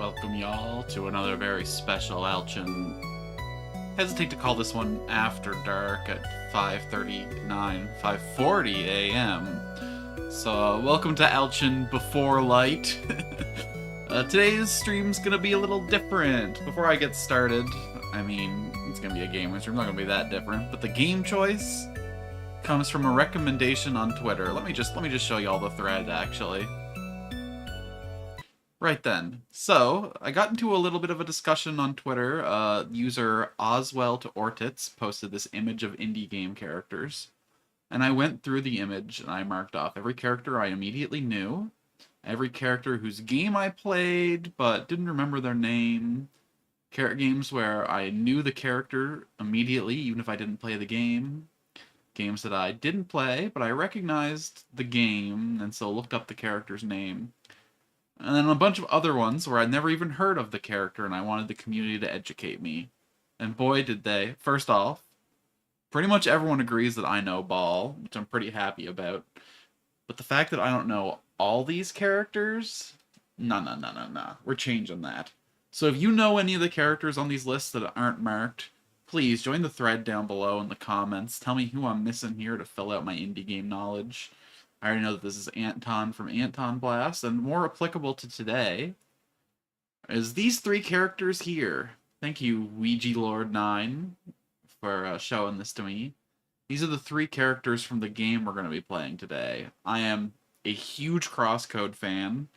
Welcome y'all to another very special Elchin. Hesitate to call this one After Dark at 5:40 a.m. So welcome to Elchin Before Light. Today's stream's gonna be a little different. Before I get started, I mean, it's gonna be a gamer stream, not gonna be that different, but the game choice comes from a recommendation on Twitter. Let me just show you all the thread, actually. Right then. So, I got into a little bit of a discussion on Twitter. User Oswell2Ortitz posted this image of indie game characters. And I went through the image and I marked off every character I immediately knew, every character whose game I played but didn't remember their name, games where I knew the character immediately even if I didn't play the game, games that I didn't play but I recognized the game and so looked up the character's name. And then a bunch of other ones where I'd never even heard of the character and I wanted the community to educate me. And boy did they. First off, pretty much everyone agrees that I know Ball, which I'm pretty happy about. But the fact that I don't know all these characters? Nah. We're changing that. So if you know any of the characters on these lists that aren't marked, please join the thread down below in the comments. Tell me who I'm missing here to fill out my indie game knowledge. I already know that this is Anton from Anton Blast, and more applicable to today is these three characters here. Thank you, Ouija Lord 9, for showing this to me. These are the three characters from the game we're going to be playing today. I am a huge Crosscode fan,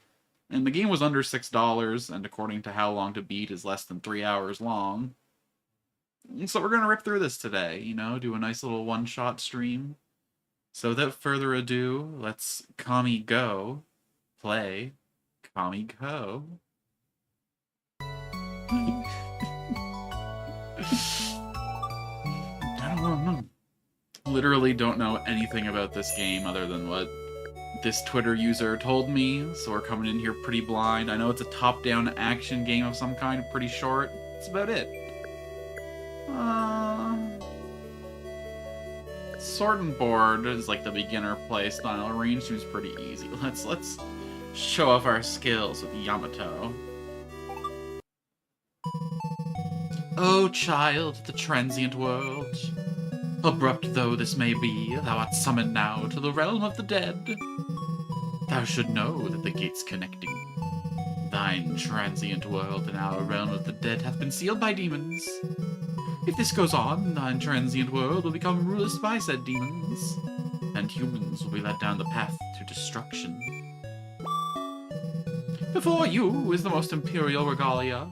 and the game was under $6, and according to How Long to Beat, is less than 3 hours long. So we're going to rip through this today, you know, do a nice little one-shot stream. So without further ado, let's KAMIGO play KAMIGO. I don't know. Literally don't know anything about this game other than what this Twitter user told me, so we're coming in here pretty blind. I know it's a top-down action game of some kind, pretty short. That's about it. Sword and board is like the beginner play style. Range seems pretty easy. Let's show off our skills with Yamato. O child of the transient world, abrupt though this may be, thou art summoned now to the realm of the dead. Thou should know that the gates connecting thine transient world and our realm of the dead hath been sealed by demons. If this goes on, thine transient world will become ruled by said demons, and humans will be led down the path to destruction. Before you is the most imperial regalia,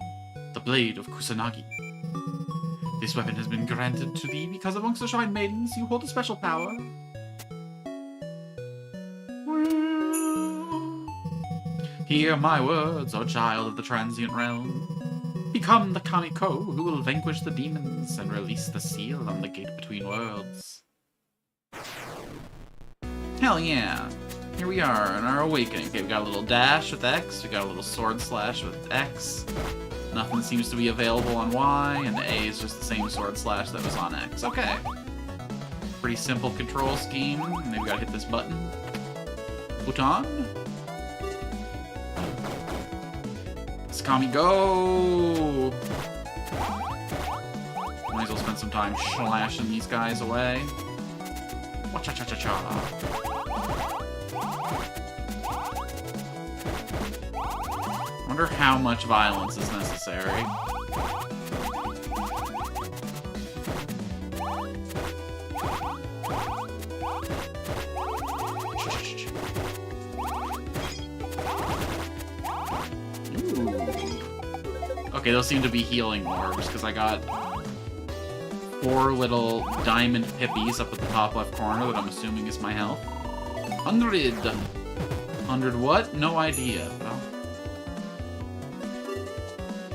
the Blade of Kusanagi. This weapon has been granted to thee because amongst the Shrine Maidens you hold a special power. Hear my words, O child of the transient realm. Become the KAMIKO who will vanquish the demons and release the seal on the gate between worlds. Hell yeah! Here we are in our awakening. Okay, we got a little dash with X, we got a little sword slash with X. Nothing seems to be available on Y, and A is just the same sword slash that was on X. Okay. Pretty simple control scheme. Maybe we gotta hit this button. Button. KAMIGO! Might as well spend some time slashing these guys away. Wa-cha-cha-cha-cha. Wonder how much violence is necessary. Okay, those seem to be healing orbs, because I got 4 little diamond pippies up at the top left corner that I'm assuming is my health. 100! 100 what? No idea. Well.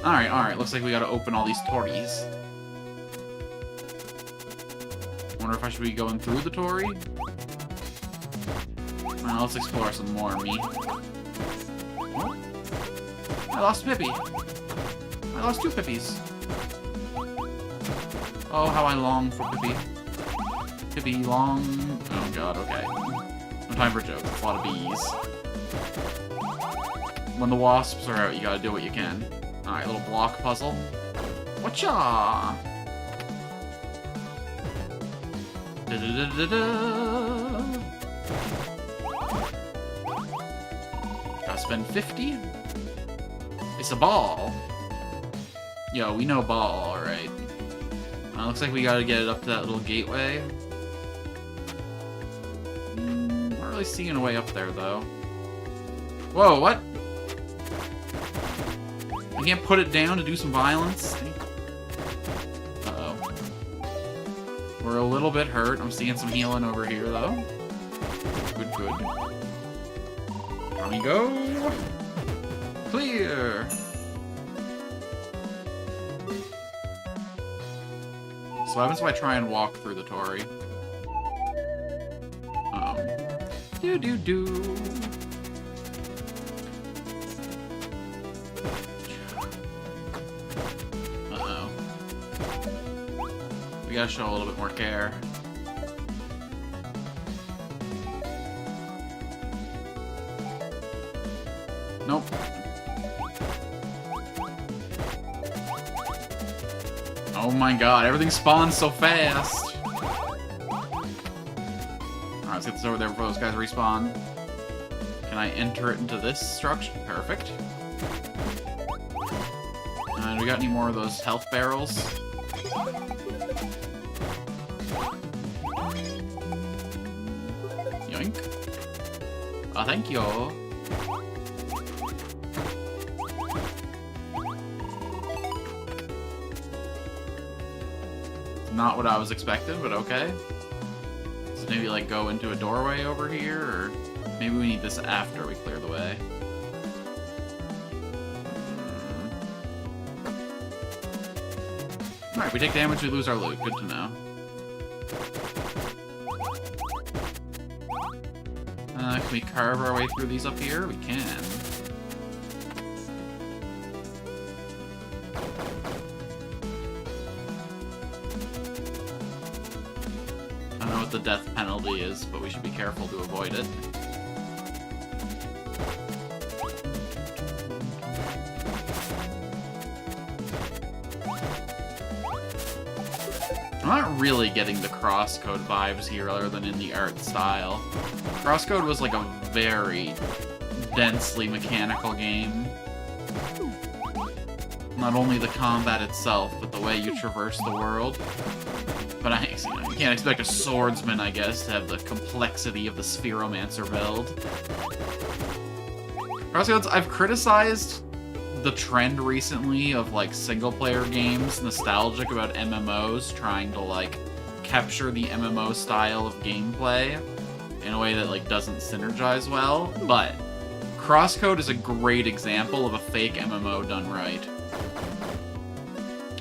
Alright, looks like we gotta open all these Tories. Wonder if I should be going through the Tory? Well, let's explore some more, me. I lost a Pippi! I lost 2 Pippies. Oh, how I long for Pippi. Pippi long... Oh god, okay. No time for jokes. It's a lot of bees. When the wasps are out, you gotta do what you can. Alright, little block puzzle. Whatcha? Gotta spend 50? It's a ball. Yo, we know ball, alright. Looks like we gotta get it up to that little gateway. Not really seeing a way up there, though. Whoa, what? I can't put it down to do some violence? Uh-oh. We're a little bit hurt. I'm seeing some healing over here, though. Good, good. KAMIGO! Clear! So what happens if I try and walk through the Tori? Do-do-do. Uh-oh. We gotta show a little bit more care. Nope. Oh my god, everything spawns so fast! Alright, let's get this over there before those guys respawn. Can I enter it into this structure? Perfect. And we got any more of those health barrels? Yoink. Oh, thank you. Not what I was expecting, but okay. So maybe, like, go into a doorway over here, or maybe we need this after we clear the way. Alright, we take damage, we lose our loot. Good to know. Can we carve our way through these up here? We can. I don't know what the death penalty is, but we should be careful to avoid it. I'm not really getting the Crosscode vibes here other than in the art style. Crosscode was like a very densely mechanical game. Not only the combat itself, but the way you traverse the world. But you can't expect a swordsman, I guess, to have the complexity of the Spheromancer build. Crosscodes, I've criticized the trend recently of, like, single-player games nostalgic about MMOs trying to, like, capture the MMO style of gameplay in a way that, like, doesn't synergize well, but Crosscode is a great example of a fake MMO done right.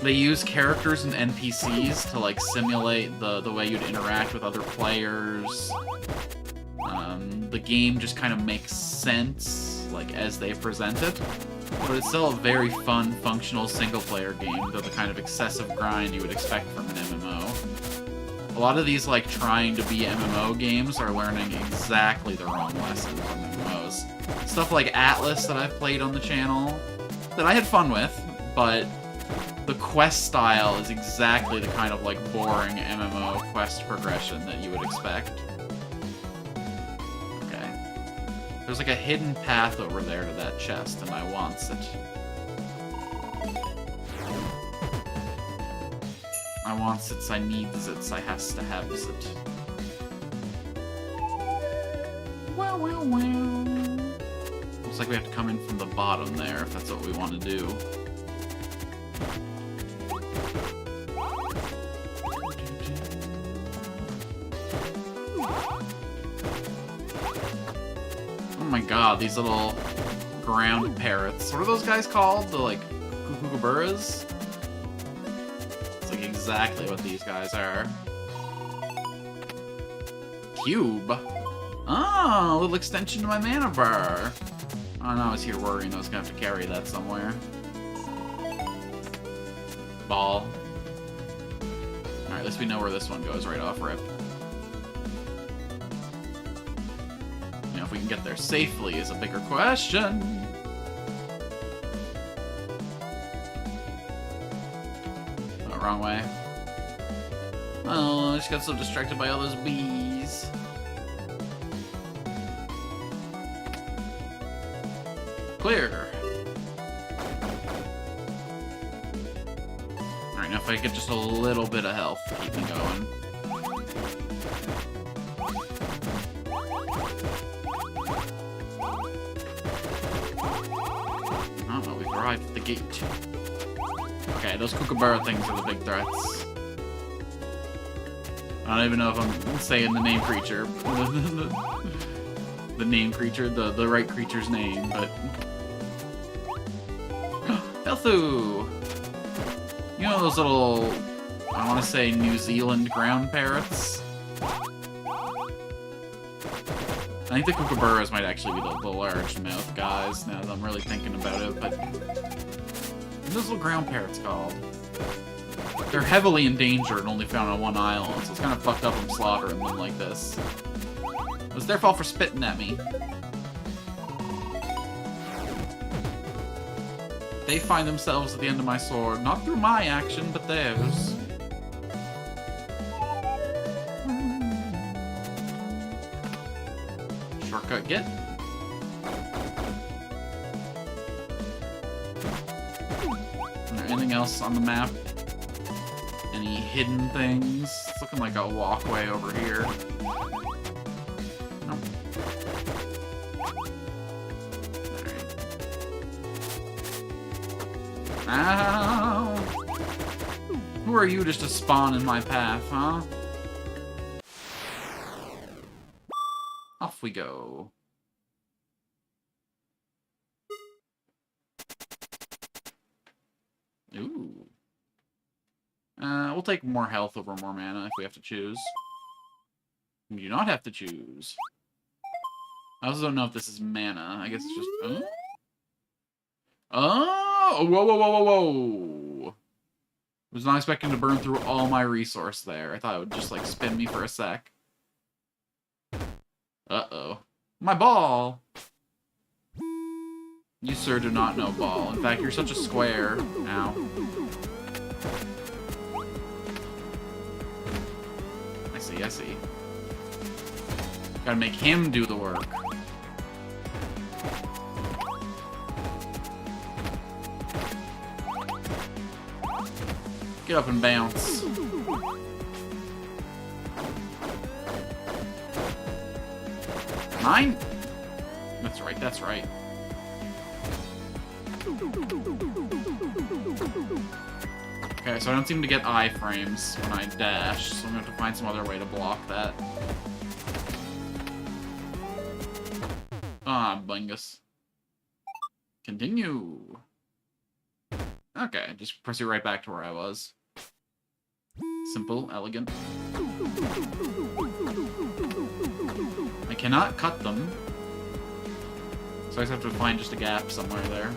They use characters and NPCs to, like, simulate the way you'd interact with other players. The game just kind of makes sense, like, as they present it. But it's still a very fun, functional single-player game, though the kind of excessive grind you would expect from an MMO. A lot of these, like, trying to be MMO games are learning exactly the wrong lesson from MMOs. Stuff like Atlas that I've played on the channel, that I had fun with, but the quest style is exactly the kind of, like, boring MMO quest progression that you would expect. There's like a hidden path over there to that chest, and I wants it. I wants it, I needs it, I has to have it. Wow, wow, wow. Looks like we have to come in from the bottom there, if that's what we want to do. Oh my god, these little ground parrots. What are those guys called? The, like, kookaburras? It's like exactly what these guys are. Cube. Oh, a little extension to my mana bar. Oh no, I was here worrying I was gonna have to carry that somewhere. Ball. Alright, at least we know where this one goes right off rip. If we can get there safely is a bigger question. wrong way. Oh, I just got so distracted by all those bees. Clear. Alright, now if I get just a little bit of health to keep me going. Oh, we've arrived at the gate. Okay, those kookaburra things are the big threats. I don't even know if I'm saying the name creature. The name creature, the right creature's name, but... Helthu! You know those little, I want to say New Zealand ground parrots? I think the kookaburras might actually be the large-mouth guys, now that I'm really thinking about it, but... What are those little ground parrots called? They're heavily endangered and only found on one island, so it's kind of fucked up I'm slaughtering them like this. It was their fault for spitting at me. They find themselves at the end of my sword, not through my action, but theirs. Shortcut get. Is there anything else on the map? Any hidden things? It's looking like a walkway over here. Nope. Ow! Who are you just to spawn in my path, huh? Off we go. Ooh. We'll take more health over more mana if we have to choose. We do not have to choose. I also don't know if this is mana. I guess it's just... Oh? Oh! Whoa, whoa, whoa, whoa, whoa! Was not expecting to burn through all my resource there. I thought it would just, like, spin me for a sec. Uh-oh. My ball! You, sir, do not know ball. In fact, you're such a square. Ow. I see, I see. Gotta make him do the work. Get up and bounce. Mine? That's right, that's right. Okay, so I don't seem to get iframes when I dash, so I'm gonna have to find some other way to block that. Ah, bungus. Continue. Okay, just press it right back to where I was. Simple, elegant. I cannot cut them. So I just have to find just a gap somewhere there.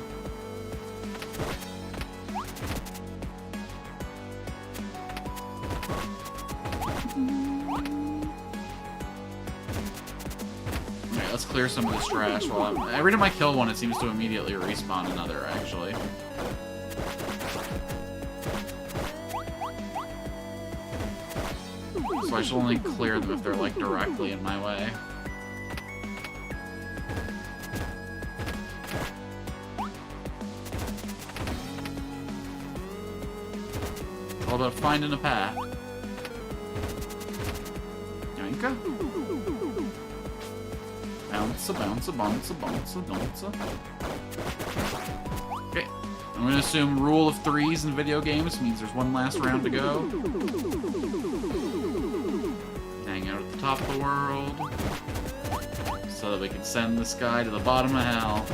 Alright, let's clear some of this trash while I'm... Every time I kill one, it seems to immediately respawn another, actually. So I should only clear them if they're, like, directly in my way. All about finding a path. Yanka? Bounce, bounce, bounce, bounce, bounce. Okay. I'm gonna assume rule of threes in video games means there's one last round to go. Hang out at the top of the world. So that we can send this guy to the bottom of hell.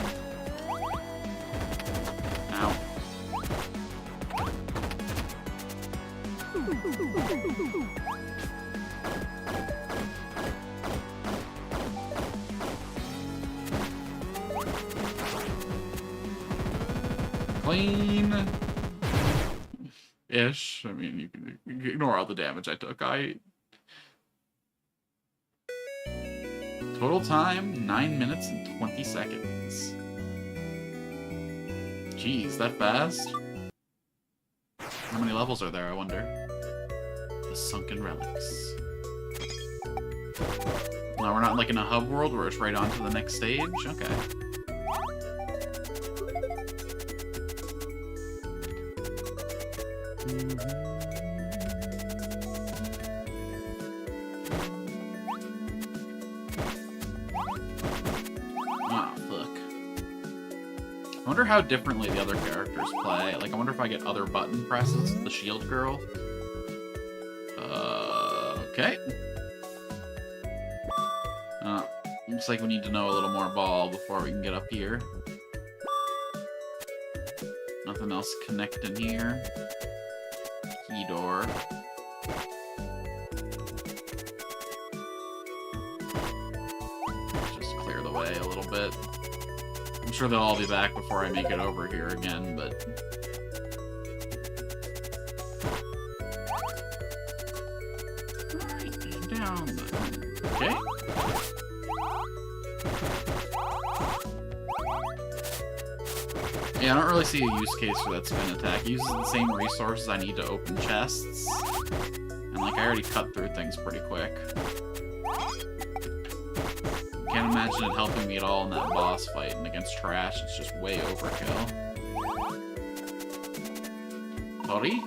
Ow. Clean-ish. I mean, you can ignore all the damage I took. Total time, 9 minutes and 20 seconds. Jeez, that fast? How many levels are there, I wonder? The Sunken Relics. No, we're not like in a hub world where it's right on to the next stage? Okay. Ah, fuck. I wonder how differently the other characters play. Like, I wonder if I get other button presses with the shield girl. Okay. Looks like we need to know a little more ball before we can get up here. Nothing else connecting here. Key door. Just clear the way a little bit. I'm sure they'll all be back before I make it over here again, but... Alright, down. Okay. Yeah, I don't really see a use case for that spin attack. It uses the same resources I need to open chests. And, like, I already cut through things pretty quick. Can't imagine it helping me at all in that boss fight, and against trash, it's just way overkill. Sorry?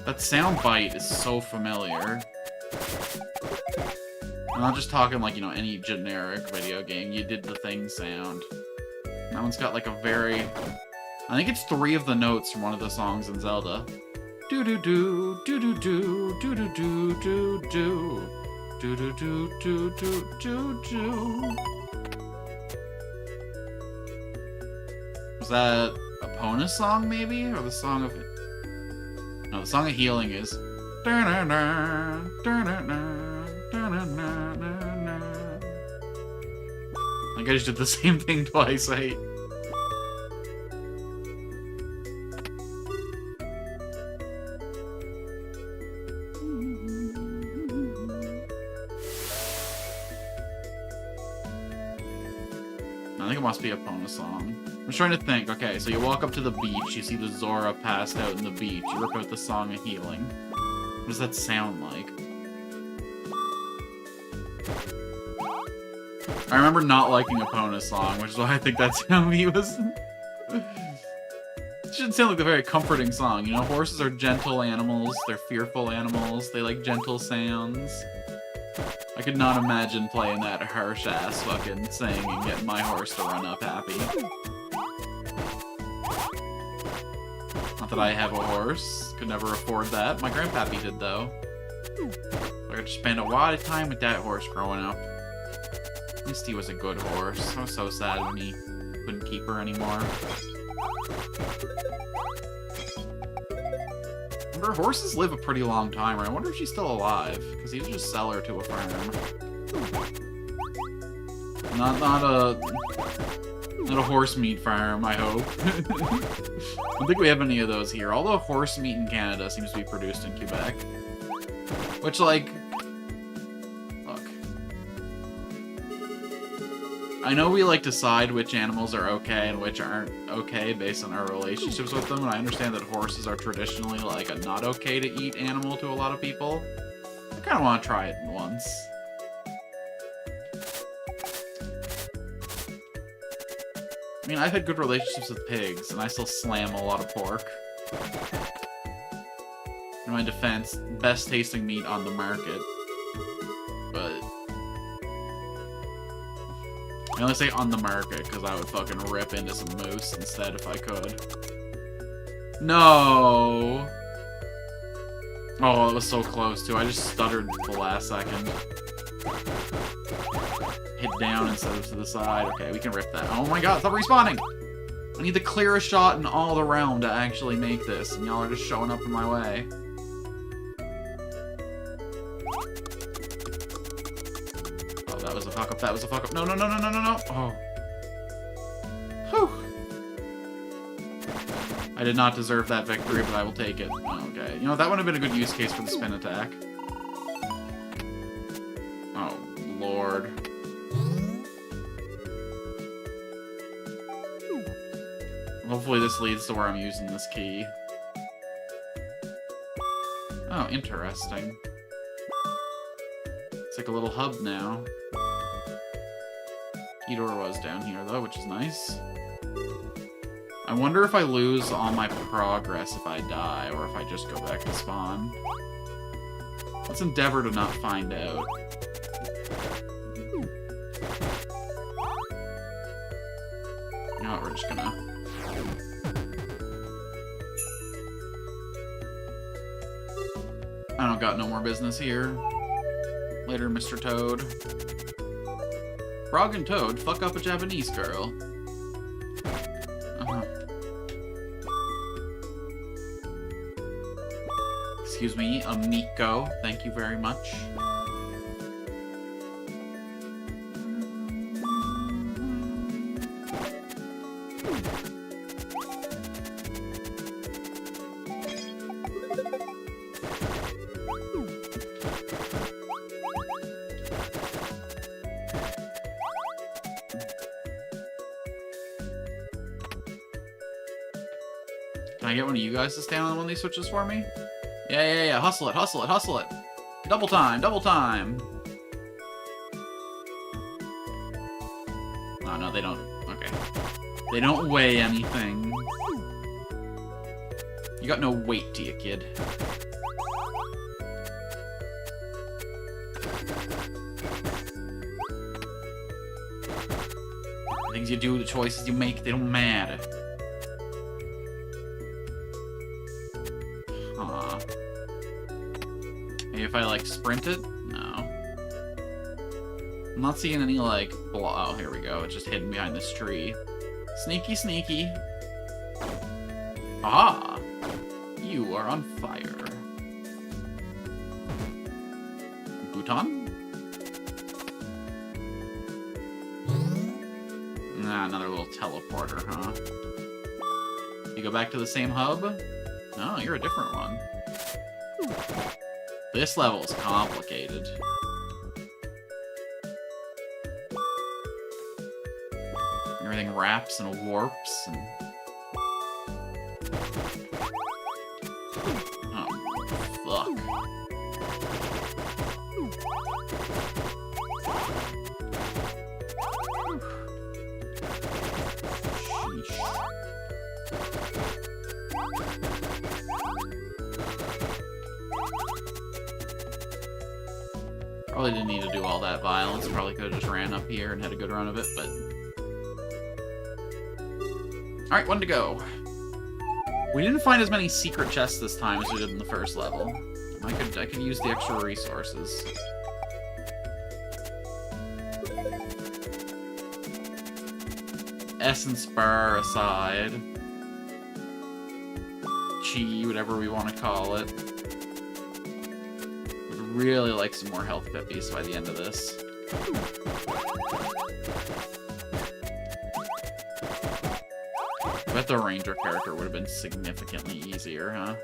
That sound bite is so familiar. I'm not just talking like, you know, any generic video game. You did the thing sound. That one's got like a very... I think it's 3 of the notes from one of the songs in Zelda. Do-do-do, do-do-do, do-do-do, do-do. Do-do-do, do-do, do-do. Was that a Epona song, maybe? Or the song of... No, the song of healing is... I think I just did the same thing twice, I... I think it must be a Epona song. I'm trying to think. Okay, so you walk up to the beach, you see the Zora passed out in the beach, you rip out the Song of Healing. What does that sound like? I remember not liking Epona's song, which is why I think that's how he was... It shouldn't sound like a very comforting song, you know? Horses are gentle animals, they're fearful animals, they like gentle sounds. I could not imagine playing that harsh-ass fucking thing and getting my horse to run up happy. Not that I have a horse. Could never afford that. My grandpappy did, though. I got to spend a lot of time with that horse growing up. At least he was a good horse. I was so sad when he couldn't keep her anymore. Horses live a pretty long time, right? I wonder if she's still alive, because you just sell her to a farm. Not a horse meat farm, I hope. I don't think we have any of those here. Although horse meat in Canada seems to be produced in Quebec. Which, like... Look. I know we, like, decide which animals are okay and which aren't okay based on our relationships with them, and I understand that horses are traditionally, like, a not okay to eat animal to a lot of people. I kind of want to try it once. I mean, I've had good relationships with pigs, and I still slam a lot of pork. In my defense, best tasting meat on the market. But... I only say on the market, because I would fucking rip into some moose instead if I could. No! Oh, it was so close, too. I just stuttered the last second. Hit down instead of to the side. Okay, we can rip that. Oh my god, stop respawning! I need the clearest shot in all the realm to actually make this, and y'all are just showing up in my way. Oh, that was a fuck up, that was a fuck up. No, no, no, no, no, no, no! Oh. Whew. I I did not deserve that victory, but I will take it. Okay. You know, that would have been a good use case for the spin attack. Oh, Lord. Hopefully this leads to where I'm using this key. Oh, interesting. It's like a little hub now. Key door was down here, though, which is nice. I wonder if I lose all my progress if I die, or if I just go back to spawn. Let's endeavor to not find out. You know what, we're just gonna... I don't got no more business here. Later, Mr. Toad. Frog and Toad fuck up a Japanese girl. Excuse me, Amiko. Thank you very much. Can I get one of you guys to stand on one of these switches for me? Yeah. Hustle it, hustle it, hustle it. Double time, double time. Oh, no, they don't. Okay. They don't weigh anything. You got no weight to you, kid. The things you do, the choices you make, they don't matter. Huh. Maybe if I, like, sprint it? No. I'm not seeing any, like, oh, here we go. It's just hidden behind this tree. Sneaky, sneaky. Ah! You are on fire. Bhutan? Nah, another little teleporter, huh? You go back to the same hub? No, you're a different one. This level is complicated. Everything wraps and warps and... Oh, fuck. Probably didn't need to do all that violence. Probably could have just ran up here and had a good run of it, but... Alright, one to go. We didn't find as many secret chests this time as we did in the first level. I could use the extra resources. Essence bar aside. Chi, whatever we want to call it. Would really like some more health pippies by the end of this. I bet the ranger character would have been significantly easier, huh?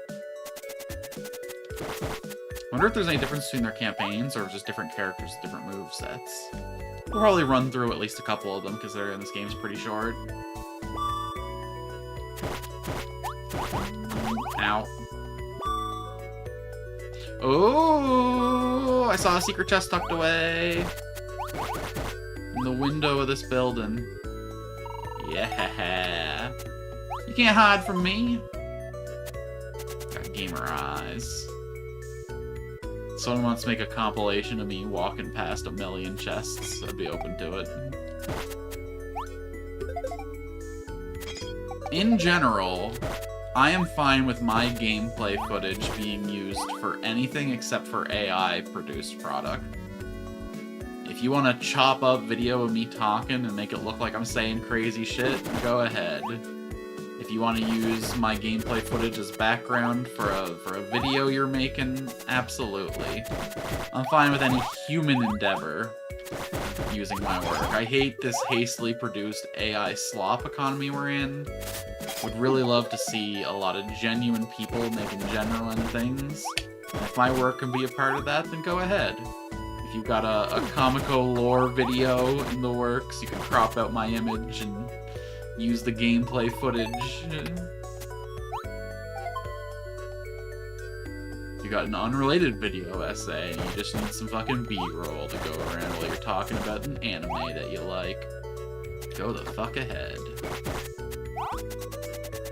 Wonder if there's any difference between their campaigns or just different characters with different movesets. We'll probably run through at least a couple of them because this game's pretty short. Ow. Oh! I saw a secret chest tucked away in the window of this building. Yeah. You can't hide from me. Got gamer eyes. Someone wants to make a compilation of me walking past a million chests. I'd be open to it. In general, I am fine with my gameplay footage being used for anything except for AI-produced product. If you want to chop up video of me talking and make it look like I'm saying crazy shit, go ahead. If you want to use my gameplay footage as background for a video you're making, absolutely. I'm fine with any human endeavor using my work. I hate this hastily produced AI slop economy we're in. Would really love to see a lot of genuine people making genuine things. And if my work can be a part of that, then go ahead. If you've got a KAMIKO lore video in the works, you can crop out my image and use the gameplay footage. You got an unrelated video essay, and you just need some fucking B-roll to go around while you're talking about an anime that you like. Go the fuck ahead.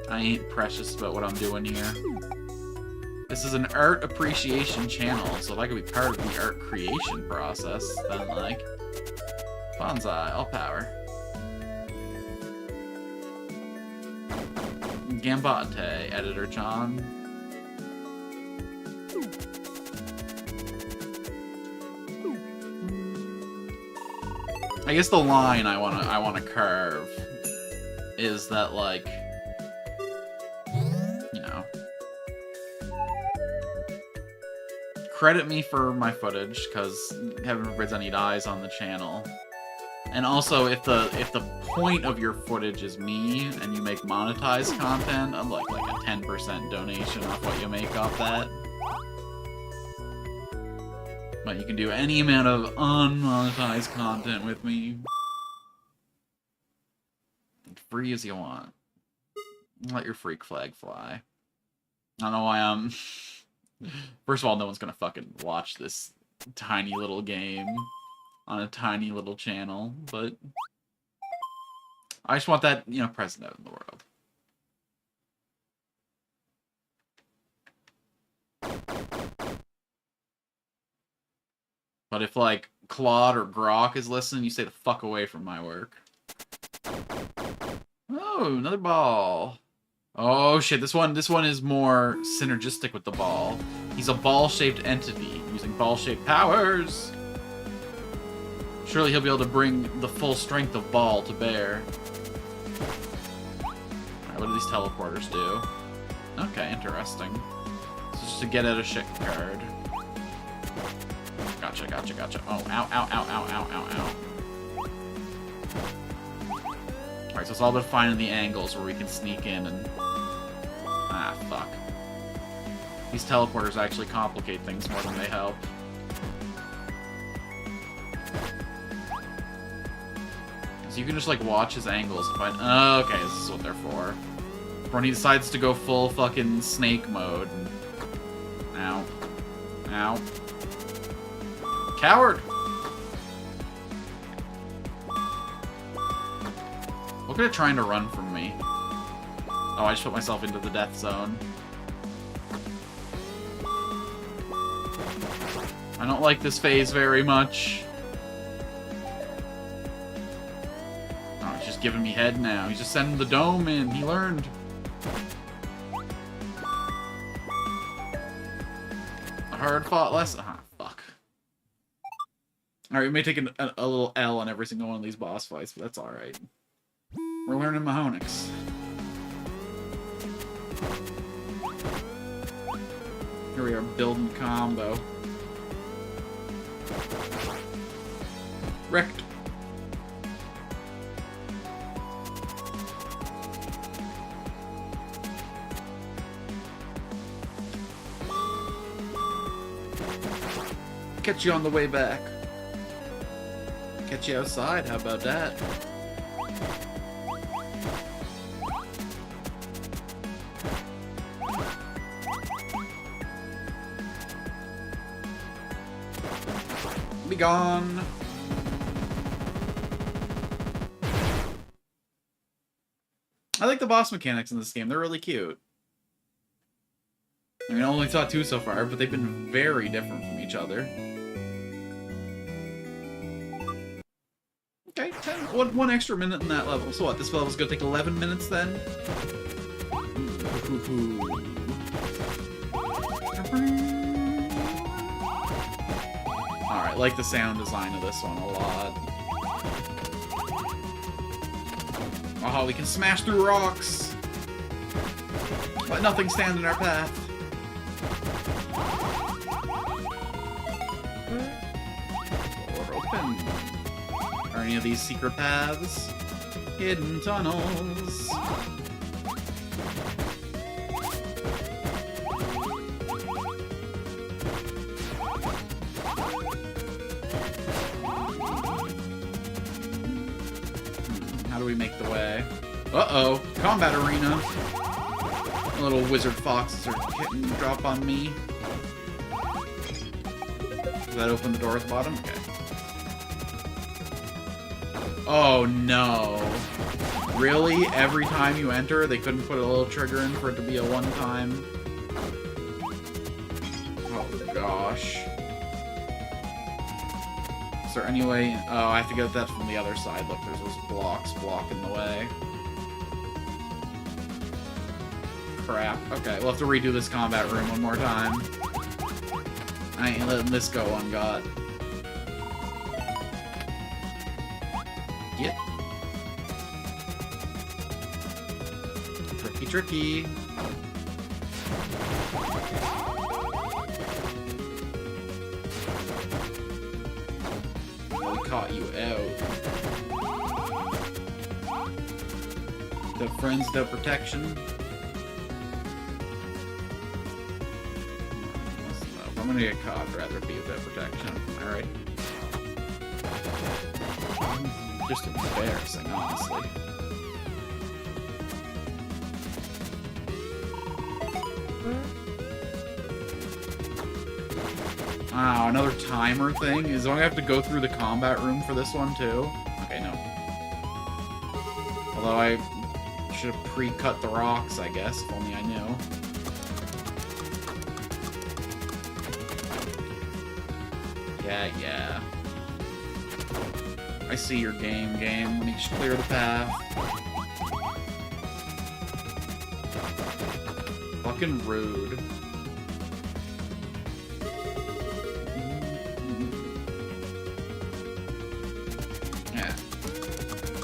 I ain't precious about what I'm doing here. This is an art appreciation channel, so if I could be part of the art creation process, then, like, bonsai, all power. Gambate, Editor John. I guess the line I wanna carve is that, like, you know, credit me for my footage, because heaven forbids I need eyes on the channel. And also, if the point of your footage is me and you make monetized content, I'd like a 10% donation off what you make off that. But you can do any amount of unmonetized content with me. Free as you want. Let your freak flag fly. I don't know why I'm... First of all, no one's gonna fucking watch this tiny little game on a tiny little channel, but I just want that, you know, present out in the world. But if, like, Claude or Grok is listening, you stay the fuck away from my work. Oh, another ball. Oh shit, this one is more synergistic with the ball. He's a ball-shaped entity, using ball-shaped powers. Surely he'll be able to bring the full strength of ball to bear. Alright, what do these teleporters do? Okay, interesting. This is just to get out a shit card. Gotcha, gotcha, gotcha. Oh, ow, ow, ow, ow, ow, ow, ow. Alright, so it's all about finding the angles where we can sneak in and... Ah, fuck. These teleporters actually complicate things more than they help. So you can just, like, watch his angles and find... Oh, okay, this is what they're for. When he decides to go full fucking snake mode. And... Ow. Ow. Coward! Look at it trying to run from me. Oh, I just put myself into the death zone. I don't like this phase very much. Oh, he's just giving me head now. He's just sending the dome in. He learned. A hard-fought lesson. Ah, fuck. Alright, we may take a little L on every single one of these boss fights, but that's alright. We're learning Mahonix. Here we are building combo. Wrecked. Catch you on the way back. Catch you outside, how about that? Be gone. I like the boss mechanics in this game. They're really cute. I mean, I only saw 2 so far, but they've been very different from each other. Okay, 1 extra minute in that level. So what, this level's gonna take 11 minutes then? Alright, I like the sound design of this one a lot. Oh, we can smash through rocks! Let nothing stand in our path. Door open. Are any of these secret paths? Hidden tunnels. Uh-oh. Combat arena. Little wizard foxes are hitting drop on me. Does that open the door at the bottom? Okay. Oh, no. Really? Every time you enter, they couldn't put a little trigger in for it to be a one-time? Oh, gosh. Is there any way... Oh, I have to get that from the other side. Look, there's those blocks blocking the way. Crap. Okay, we'll have to redo this combat room one more time. I ain't letting this go ungot. Get. Tricky, tricky. We caught you out. The friends, the protection. I'm gonna get caught, I'd rather be without protection. Alright. Just embarrassing, honestly. Wow, another timer thing? Is I have to go through the combat room for this one, too? Okay, no. Although I should have pre-cut the rocks, I guess, if only I knew. Yeah. I see your game. Let me just clear the path. Fucking rude. Yeah.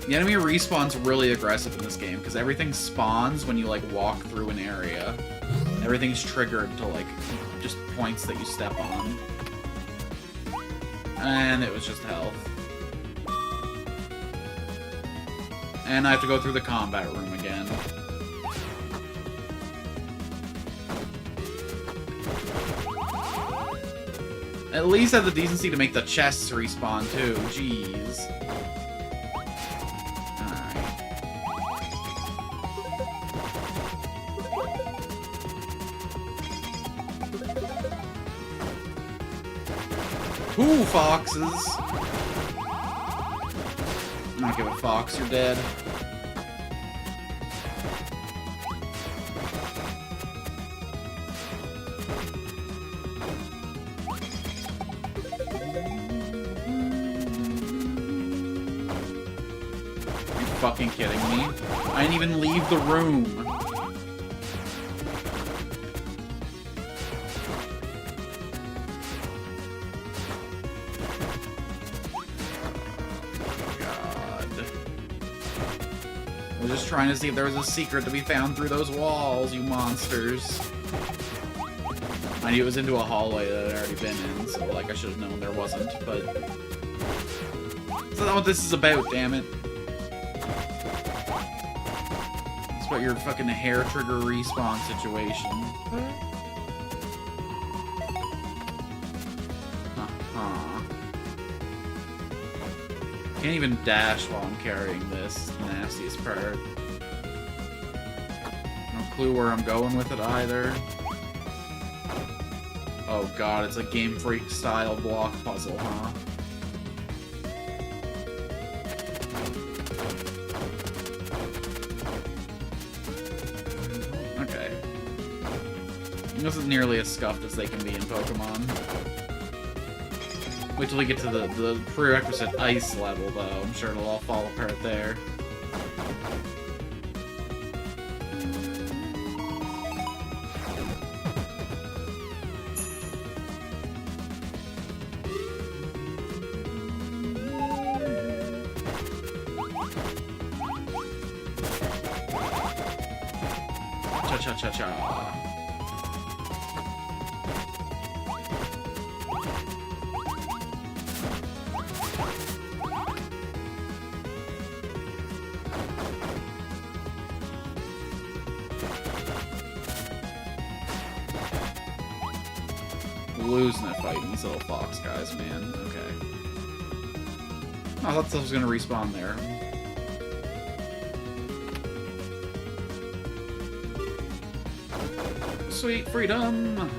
The enemy respawn's really aggressive in this game, because everything spawns when you, like, walk through an area. Everything's triggered to, like, just points that you step on. And it was just health. And I have to go through the combat room again. At least have the decency to make the chests respawn too. Jeez. Alright. Ooh, foxes! I'm not give a fox, you're dead. Are you fucking kidding me? I didn't even leave the room. I was just trying to see if there was a secret to be found through those walls, you monsters. I knew it was into a hallway that I'd already been in, so like I should have known there wasn't, but... That's not what this is about, damn it. It's about your fucking hair trigger respawn situation. Can't even dash while I'm carrying this. Nastiest part. No clue where I'm going with it either. Oh god, it's a Game Freak style block puzzle, huh? Okay. This isn't nearly as scuffed as they can be in Pokemon. Wait till we get to the prerequisite ice level, though. I'm sure it'll all fall apart there. Cha-cha-cha-cha. Losing that fight, these little fox guys, man. Okay. Oh, I thought stuff was gonna respawn there. Sweet freedom!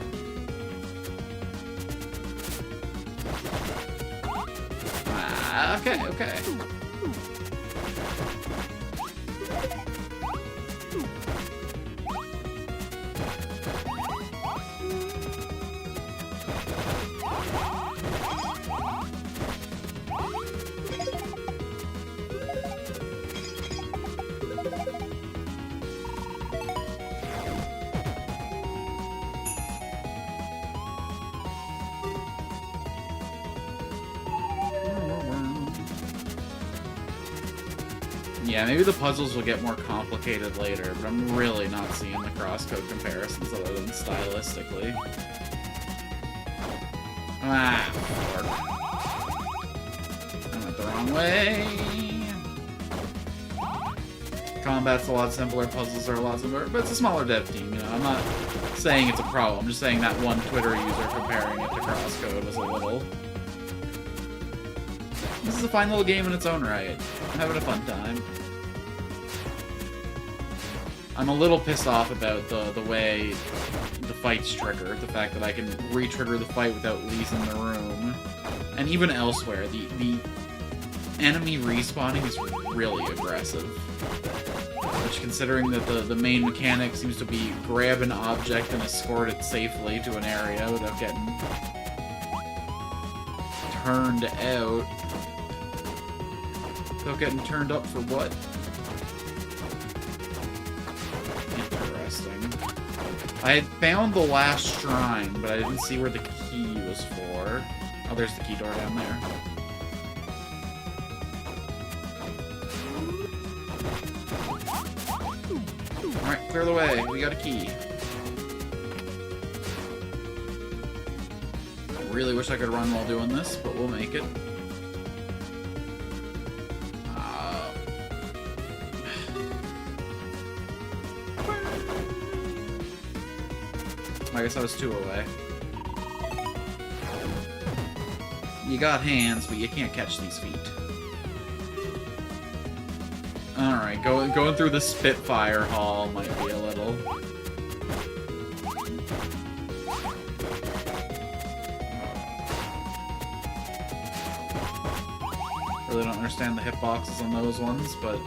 Ah, okay, okay. Yeah, maybe the puzzles will get more complicated later, but I'm really not seeing the crosscode comparisons other than stylistically. Ah, fork. I went the wrong way. Combat's a lot simpler, puzzles are a lot simpler, but it's a smaller dev team, you know. I'm not saying it's a problem, I'm just saying that one Twitter user comparing it to crosscode was a little... This is a fine little game in its own right. I'm having a fun time. I'm a little pissed off about the way the fights trigger. The fact that I can re-trigger the fight without leaving the room. And even elsewhere, the enemy respawning is really aggressive. Which, considering that the main mechanic seems to be grab an object and escort it safely to an area without getting turned out. Without getting turned up for what? Interesting. I had found the last shrine, but I didn't see where the key was for. Oh, there's the key door down there. Alright, clear the way. We got a key. I really wish I could run while doing this, but we'll make it. I guess I was 2 away. You got hands, but you can't catch these feet. Alright, going through the Spitfire Hall might be a little... Really don't understand the hitboxes on those ones, but...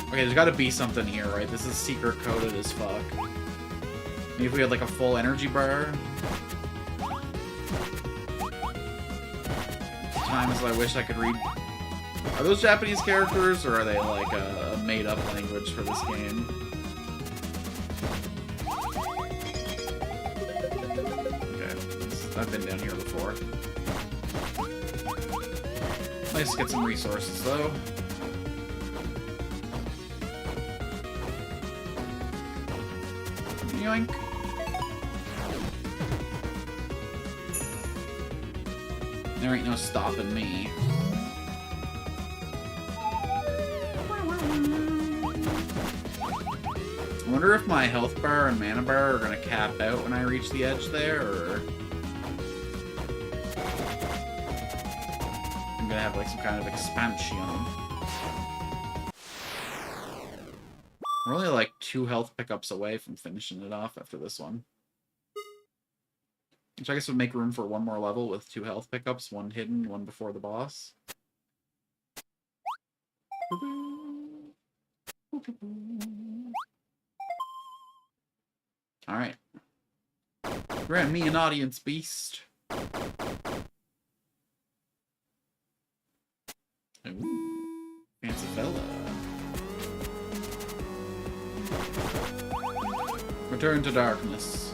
Okay, there's gotta be something here, right? This is secret coded as fuck. Maybe if we had like a full energy bar. Times I wish I could read. Are those Japanese characters, or are they like a made-up language for this game? Okay, I've been down here before. Nice to get some resources though. Yoink. There ain't no stopping me. I wonder if my health bar and mana bar are gonna cap out when I reach the edge there, or... I'm gonna have like some kind of expansion. We're only like 2 health pickups away from finishing it off after this one. Which I guess would make room for 1 more level with 2 health pickups, 1 hidden, 1 before the boss. Alright. Grant me an audience, beast. Ooh, fancy fella. Return to darkness.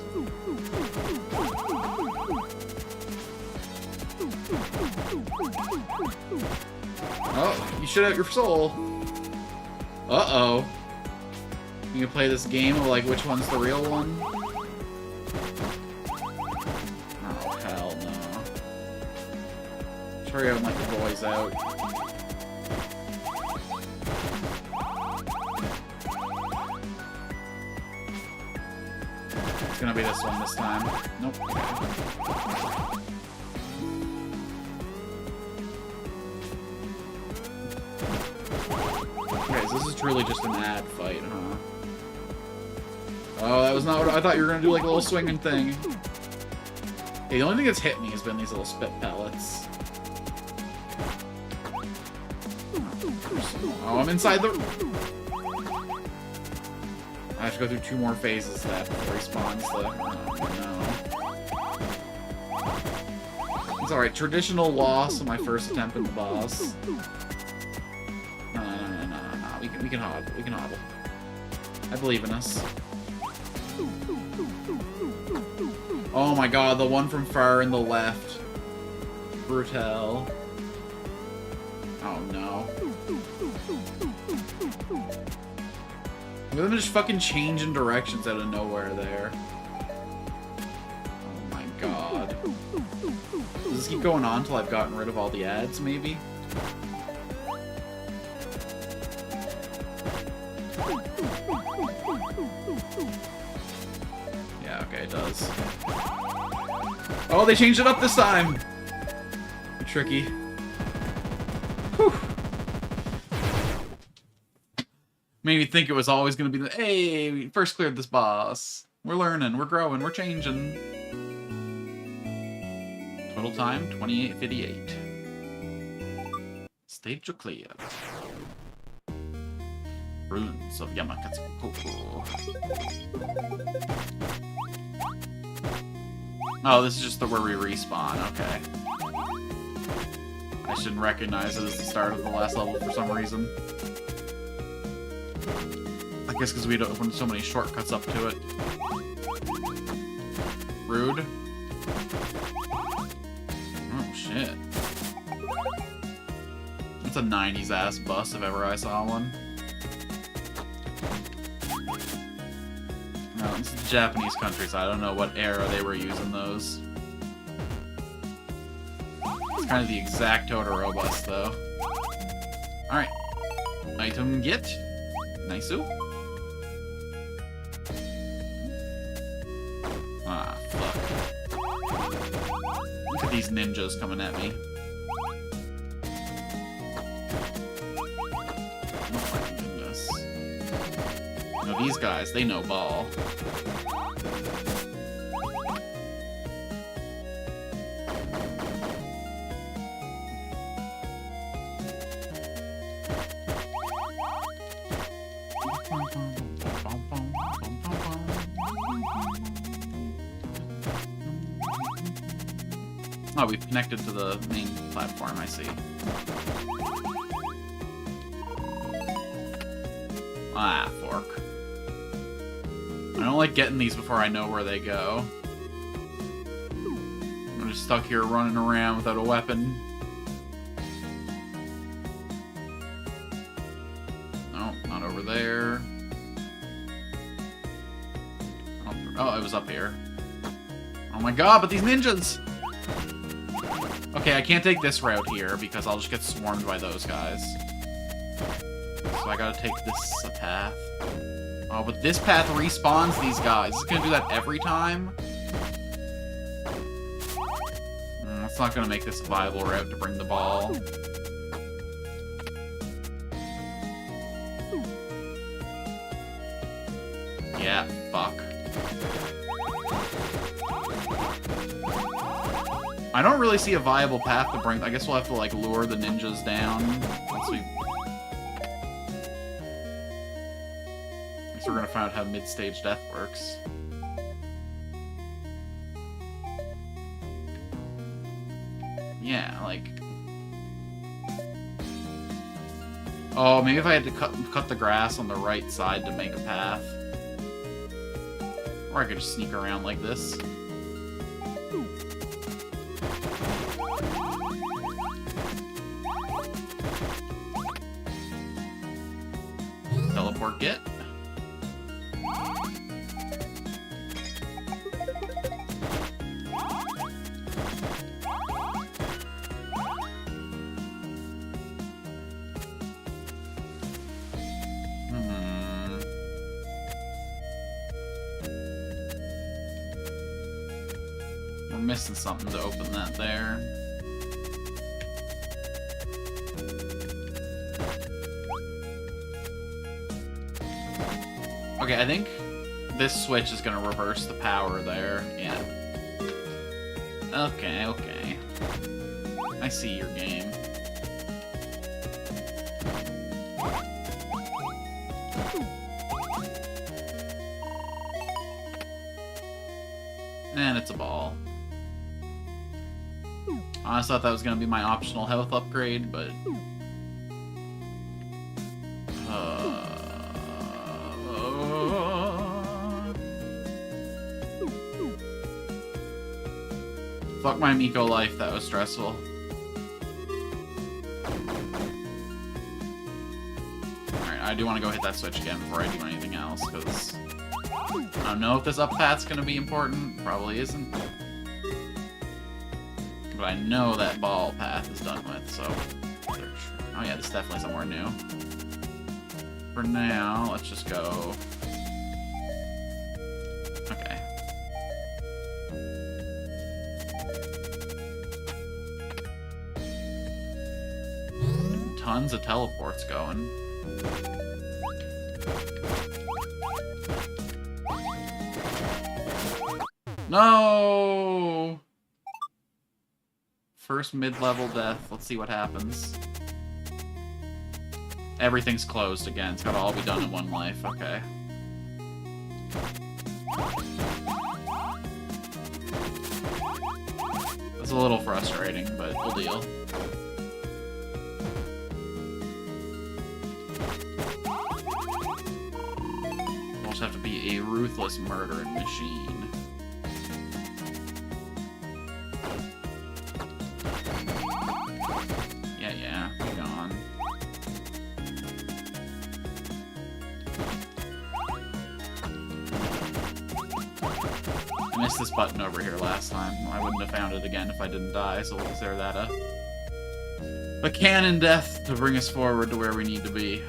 Oh, you shit out your soul. Uh-oh. You can play this game of, like, which one's the real one? Oh, hell no. Hurry up and let the boys out. It's gonna be this one this time. Nope. Okay, so this is truly just an ad fight, huh? Oh, that was not what I thought you were gonna do, like a little swinging thing. Okay, the only thing that's hit me has been these little spit pellets. Oh, I'm inside the... I have to go through 2 more phases of that before he spawns the... Oh, no. It's alright, traditional loss on my first attempt at the boss. No. We can hobble. We can hobble. I believe in us. Oh my god, the one from far in the left. Brutal. Oh no. Look at them just fucking changing directions out of nowhere there. Oh my god. Does this keep going on until I've gotten rid of all the ads, maybe? Yeah, okay, it does. Oh, they changed it up this time! Tricky. Whew. Made me think it was always going to be the, hey, we first cleared this boss. We're learning, we're growing, we're changing. Total time, 28:58. Stage cleared. Ruins of Kan.Kukuchi. Oh, this is just where we respawn, okay. I shouldn't recognize it as the start of the last level for some reason. I guess because we'd opened so many shortcuts up to it. Rude. Oh, shit. That's a 90s ass bus if ever I saw one. No, it's a Japanese country, so I don't know what era they were using those. It's kind of the exact Totoro bus, though. Alright. Item get. Nice-oo. Ah, fuck. Look at these ninjas coming at me. Oh my goodness. No, these guys, they know ball. Oh, we've connected to the main platform, I see. Ah, fork. I don't like getting these before I know where they go. I'm just stuck here running around without a weapon. No, not over there. Oh, it was up here. Oh my god, but these ninjas! Okay, I can't take this route here because I'll just get swarmed by those guys. So I gotta take this path. Oh, but this path respawns these guys. Is it gonna do that every time? That's not gonna make this a viable route to bring the ball. Yeah, fuck. I don't really see a viable path to bring... I guess we'll have to, like, lure the ninjas down once we... I guess we're gonna find out how mid-stage death works. Yeah, like... Oh, maybe if I had to cut the grass on the right side to make a path. Or I could just sneak around like this. Teleport get. We're missing something to open that there. Okay, I think this switch is gonna reverse the power there. Yeah. Okay, okay. I see your game. And it's a ball. I thought that was gonna be my optional health upgrade, but... Fuck my Miko life, that was stressful. Alright, I do want to go hit that switch again before I do anything else, because... I don't know if this up path's gonna be important. Probably isn't. But I know that ball path is done with, so... Oh yeah, this is definitely somewhere new. For now, let's just go... Okay. Tons of teleports going. No! First mid-level death. Let's see what happens. Everything's closed again. It's gotta all be done in one life. Okay. That's a little frustrating, but we'll deal. We'll just have to be a ruthless murdering machine. Yeah, be gone. I missed this button over here last time. I wouldn't have found it again if I didn't die, so we'll consider that a canon death to bring us forward to where we need to be.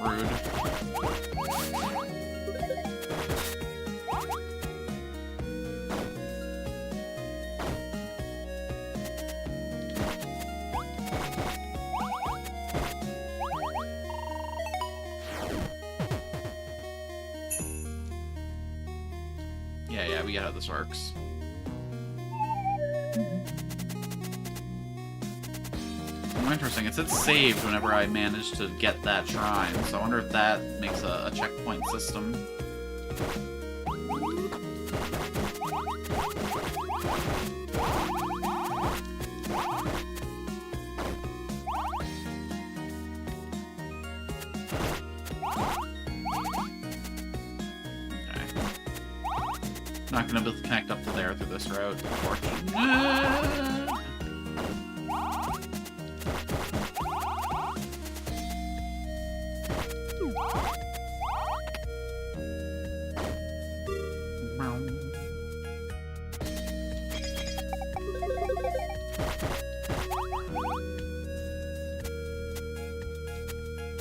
Rude. Yeah, we get how this works. Oh, interesting. It said saved whenever I managed to get that shrine, so I wonder if that makes a checkpoint system. Not gonna be able to connect up to there through this route, unfortunately.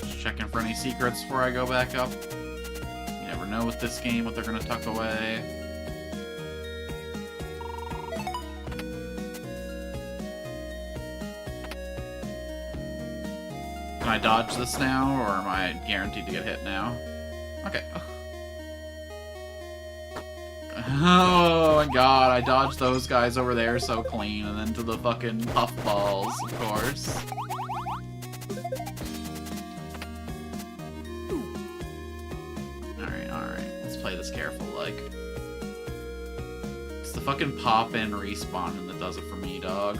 Just checking for any secrets before I go back up. You never know with this game what they're gonna tuck away. Can I dodge this now, or am I guaranteed to get hit now? Okay. Oh my god, I dodged those guys over there so clean, and then to the fucking puffballs, of course. Alright, let's play this careful, like. It's the fucking pop-in respawn that does it for me, dog.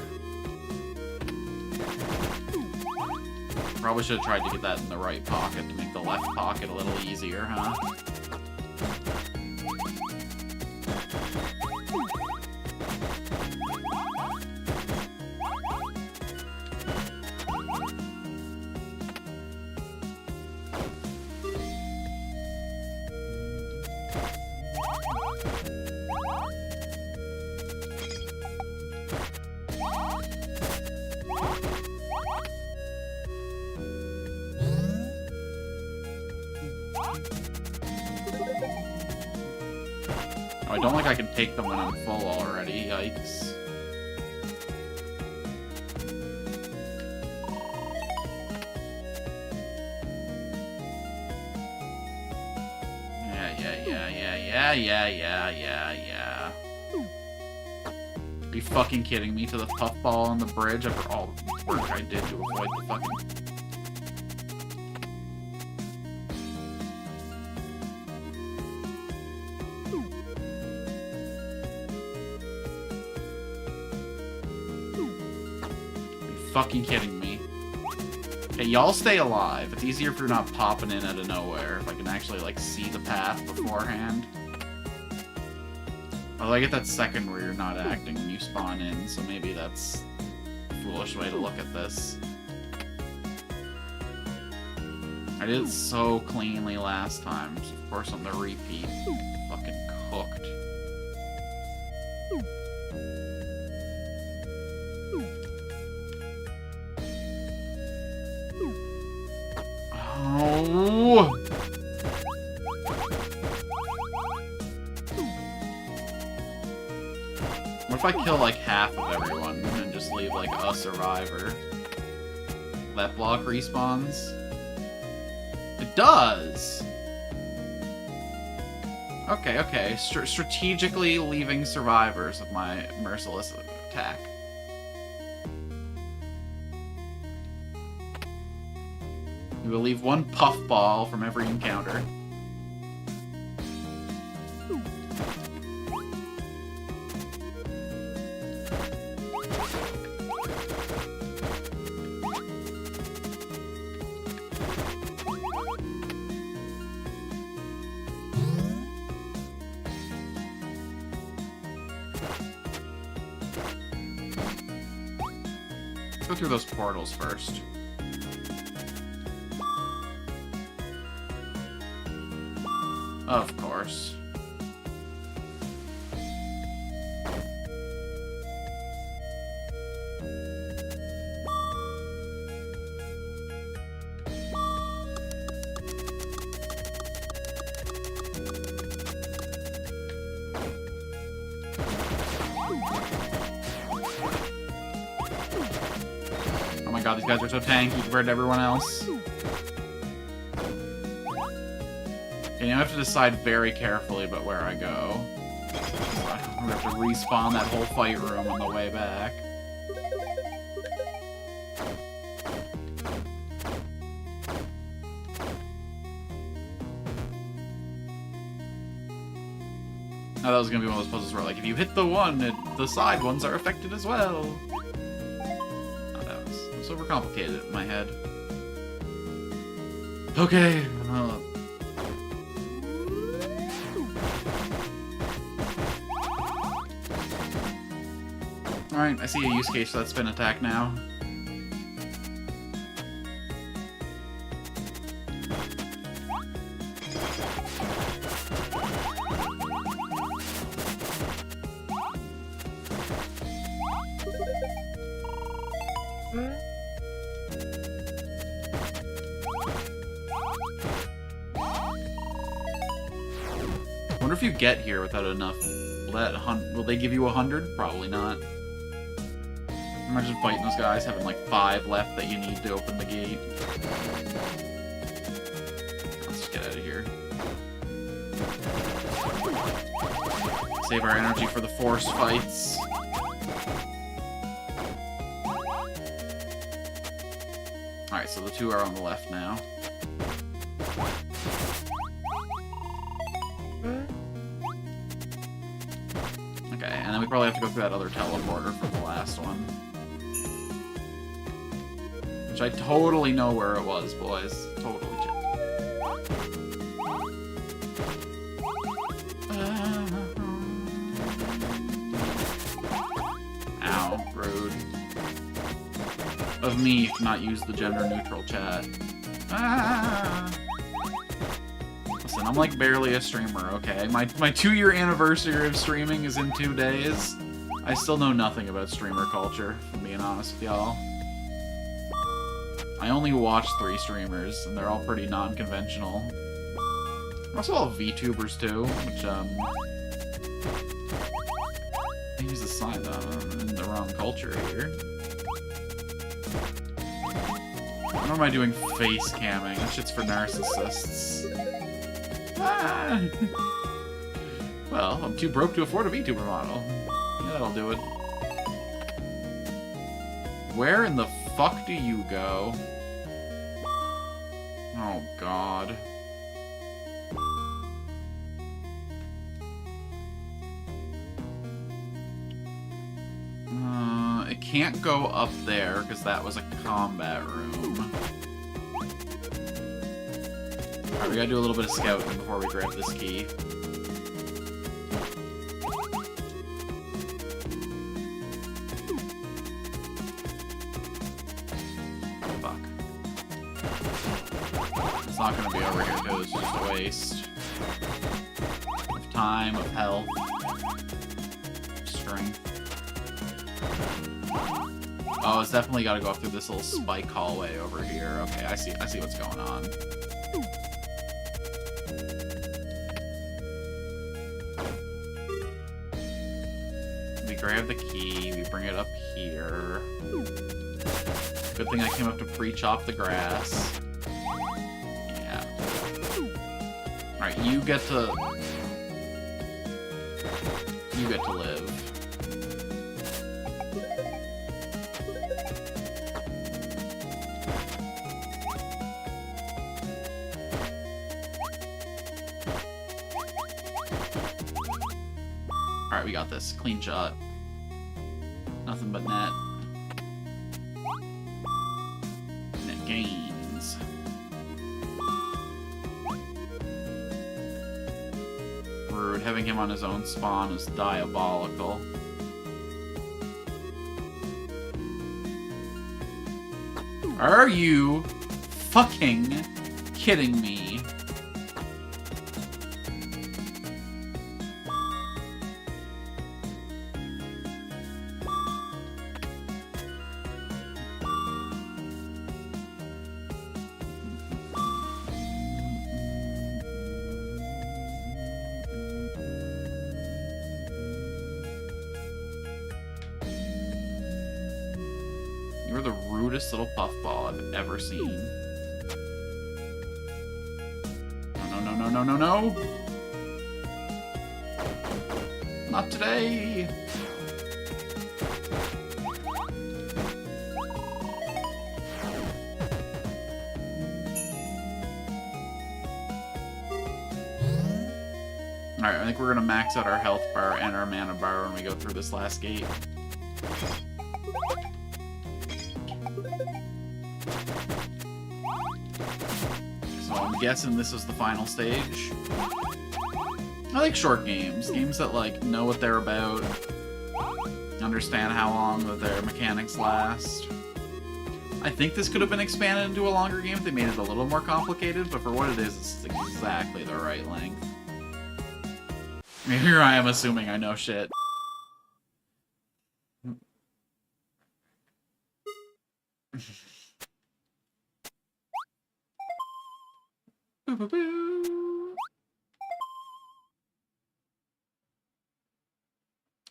Probably should have tried to get that in the right pocket to make the left pocket a little easier, huh? Oh, I don't think I can take them when I'm full already. Yikes. Yeah. Are you fucking kidding me? To the puffball on the bridge after all the work I did to avoid the fucking... Are you fucking kidding me? Okay, y'all stay alive. It's easier if you're not popping in out of nowhere. If I can actually, like, see the path beforehand. Although I get that second where you're not acting when you spawn in, so maybe that's a foolish way to look at this. I did it so cleanly last time, so of course on the repeat, fucking cooked. Oh! What if I kill, like, half of everyone and just leave, like, a survivor? That block respawns? It does! Okay. Strategically leaving survivors with my merciless attack. We will leave one puffball from every encounter. Go through those portals first. Of course. Oh my god, these guys are so tanky compared to everyone else. And you have to decide very carefully about where I go. I'm gonna have to respawn that whole fight room on the way back. Now that was gonna be one of those puzzles where, like, if you hit the one, the side ones are affected as well. Oh, that was overcomplicated in my head. Okay. Alright, I see a use case for that spin attack now. I wonder if you get here without enough. Will they give you 100? Probably not. Imagine fighting those guys, having like 5 left that you need to open the gate. Let's just get out of here. Save our energy for the force fights. Alright, so the 2 are on the left now. Okay, and then we probably have to go through that other teleporter for the last one. Which I totally know where it was, boys. Totally. Ow, rude. Of me to not use the gender-neutral chat. Listen, I'm like barely a streamer, okay? My 2-year anniversary of streaming is in 2 days. I still know nothing about streamer culture, if I'm being honest with y'all. I only watch 3 streamers, and they're all pretty non-conventional. They're also all VTubers too, which, I use a sign that I'm in the wrong culture here. What am I doing face camming? That shit's for narcissists. Ah. Well, I'm too broke to afford a VTuber model. Yeah, that'll do it. Where in the fuck do you go? Oh, God. It can't go up there, because that was a combat room. Alright, we gotta do a little bit of scouting before we grab this key. Fuck. It's not gonna be over here, because it's just a waste of time, of health, strength. Oh, it's definitely got to go up through this little spike hallway over here. Okay, I see what's going on. We grab the key, we bring it up here. Good thing I came up to pre-chop the grass. Yeah. Alright, you get to live. Alright, we got this. Clean shot. Nothing but net. Net gains. Rude. Having him on his own spawn is diabolical. Are you fucking kidding me? You're the rudest little puffball I've ever seen. No. Not today. Alright, I think we're gonna max out our health bar and our mana bar when we go through this last gate. So I'm guessing this is the final stage. I like short games. Games that, like, know what they're about. Understand how long that their mechanics last. I think this could have been expanded into a longer game if they made it a little more complicated, but for what it is, it's exactly the right length. Here I am assuming I know shit.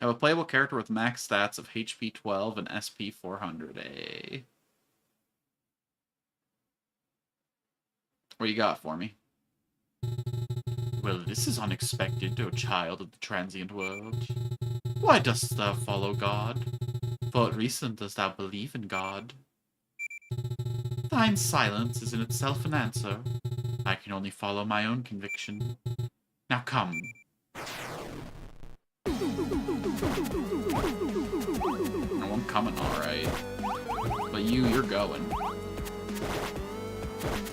Have a playable character with max stats of HP 12 and SP 400. What you got for me? Well, this is unexpected, O child of the transient world. Why dost thou follow God? For what reason dost thou believe in God? Thine silence is in itself an answer. I can only follow my own conviction. Now come. No, I'm coming alright. But you're going.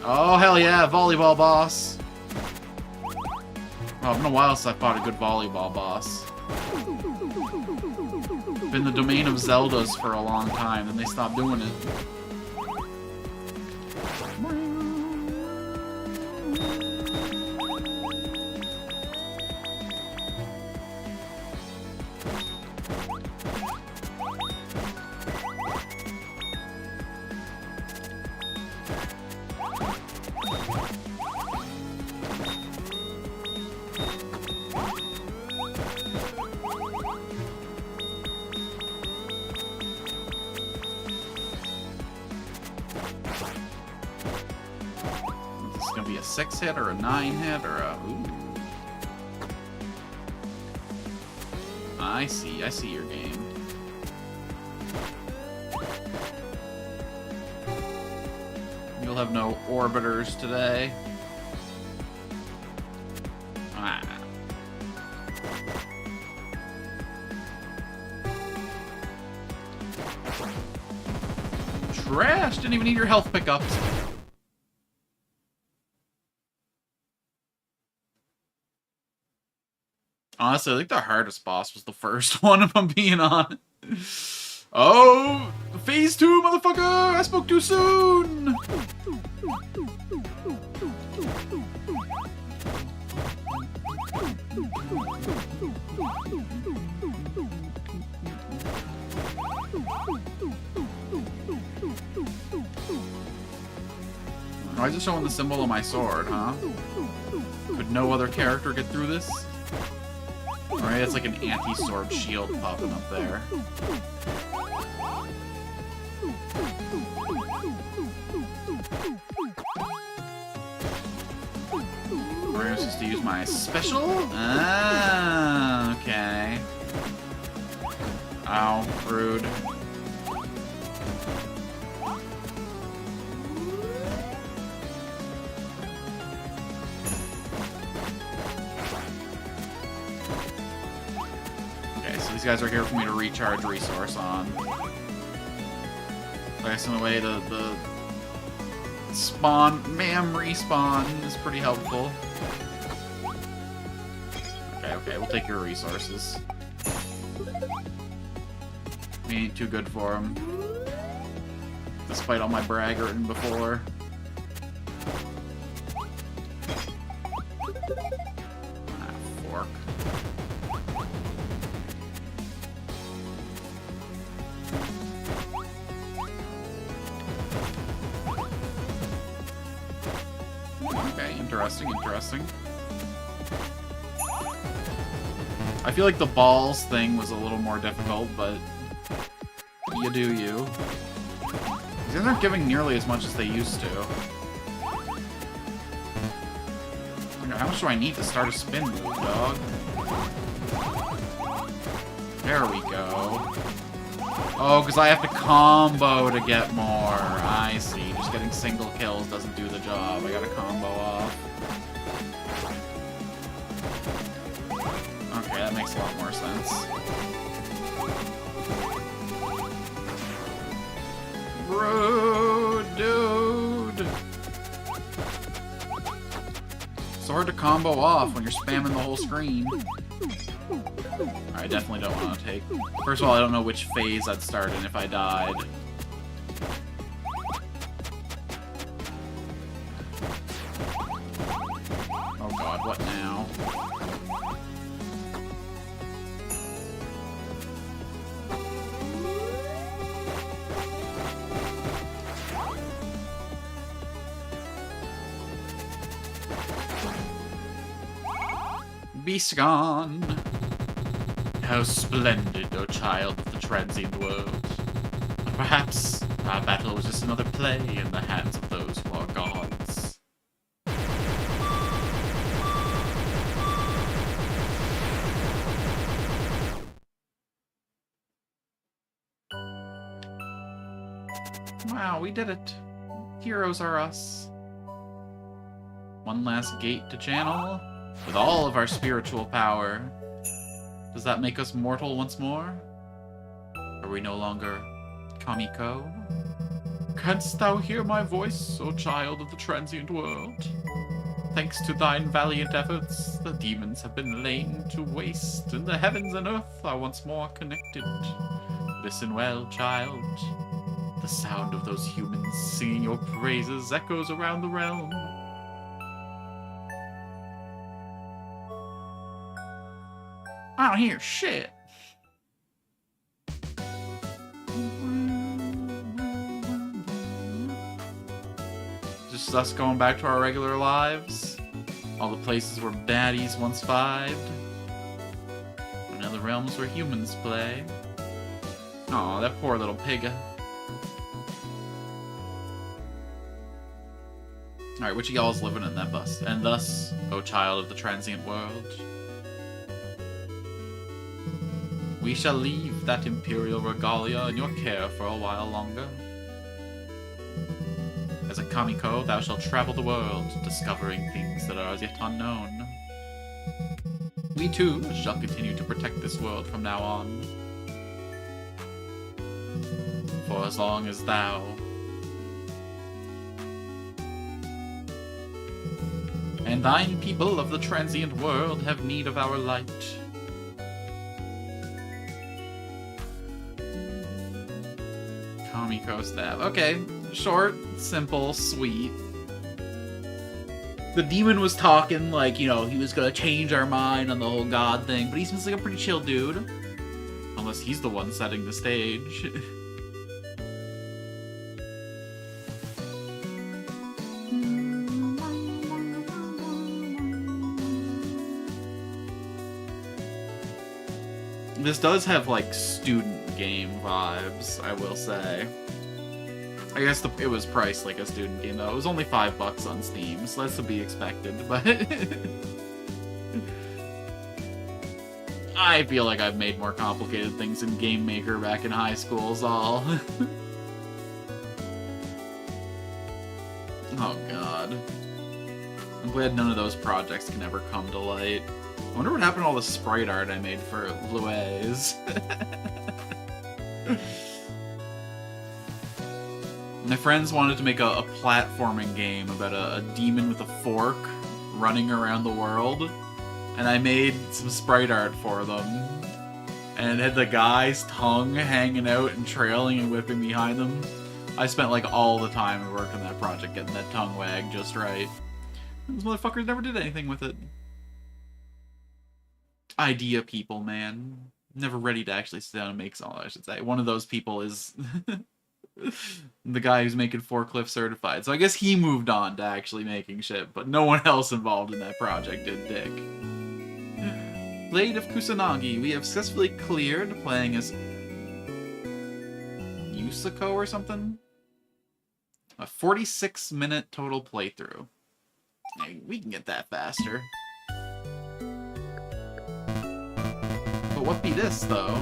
Oh, hell yeah, volleyball boss. Oh, it's been a while since I fought a good volleyball boss. Been the domain of Zeldas for a long time, and they stopped doing it. Is this gonna be a 6-hit or a 9-hit or a... Ooh. I see your game. You'll have no orbiters today. Ah. Trash! Didn't even need your health pickups. Honestly, I think the hardest boss was the first one, if I'm being honest. Oh! Phase 2, motherfucker! I spoke too soon! Why is it showing the symbol on my sword, huh? Could no other character get through this? Alright, it's like an anti-sword shield popping up there. We're supposed to use my special? Ah, okay. Ow, rude. These guys are here for me to recharge resource on. I guess in a way the spawn, respawn is pretty helpful. Okay, we'll take your resources. We ain't too good for them. Despite all my braggarting before. Ah, fork. Interesting. I feel like the balls thing was a little more difficult, but you do you. These guys aren't giving nearly as much as they used to. How much do I need to start a spin move, dog? There we go. Oh, because I have to combo to get more. I see. Just getting single kills doesn't do the job. I gotta combo off. Okay, that makes a lot more sense. Rude, dude! It's hard to combo off when you're spamming the whole screen. I definitely don't want to take... First of all, I don't know which phase I'd start in if I died. Oh god, what now? Beast gone! How splendid, O child of the transient world. But perhaps our battle was just another play in the hands of those who are gods. Wow, we did it. Heroes are us. One last gate to channel, with all of our spiritual power. Does that make us mortal once more? Are we no longer KAMIKO? Canst thou hear my voice, O child of the transient world? Thanks to thine valiant efforts, the demons have been laid to waste, and the heavens and earth are once more connected. Listen well, child. The sound of those humans singing your praises echoes around the realm. I don't hear shit. Just us going back to our regular lives. All the places where baddies once vibed. And other realms where humans play. Aw, that poor little pig. Alright, which of y'all is living in that bus? And thus, O child of the transient world. We shall leave that imperial regalia in your care for a while longer. As a Kamiko, thou shalt travel the world, discovering things that are as yet unknown. We too shall continue to protect this world from now on. For as long as thou and thine people of the transient world have need of our light. Kamiko stab. Okay, short, simple, sweet. The demon was talking like, you know, he was gonna change our mind on the whole god thing, but he seems like a pretty chill dude. Unless he's the one setting the stage. This does have, like, student game vibes, I will say. I guess it was priced like a student game, though. It was only $5 on Steam, so that's to be expected, but... I feel like I've made more complicated things in Game Maker back in high school, is all. Oh, God. I'm glad none of those projects can ever come to light. I wonder what happened to all the sprite art I made for Louise. My friends wanted to make a platforming game about a demon with a fork running around the world, and I made some sprite art for them. And it had the guy's tongue hanging out and trailing and whipping behind them. I spent like all the time I worked on that project getting that tongue wag just right. Those motherfuckers never did anything with it. Idea people, man. Never ready to actually sit down and make something, I should say. One of those people is the guy who's making Forklift Certified. So I guess he moved on to actually making shit, but no one else involved in that project did dick. Blade of Kusanagi. We have successfully cleared playing as Yusako or something? A 46-minute total playthrough. Hey, we can get that faster. But what be this, though?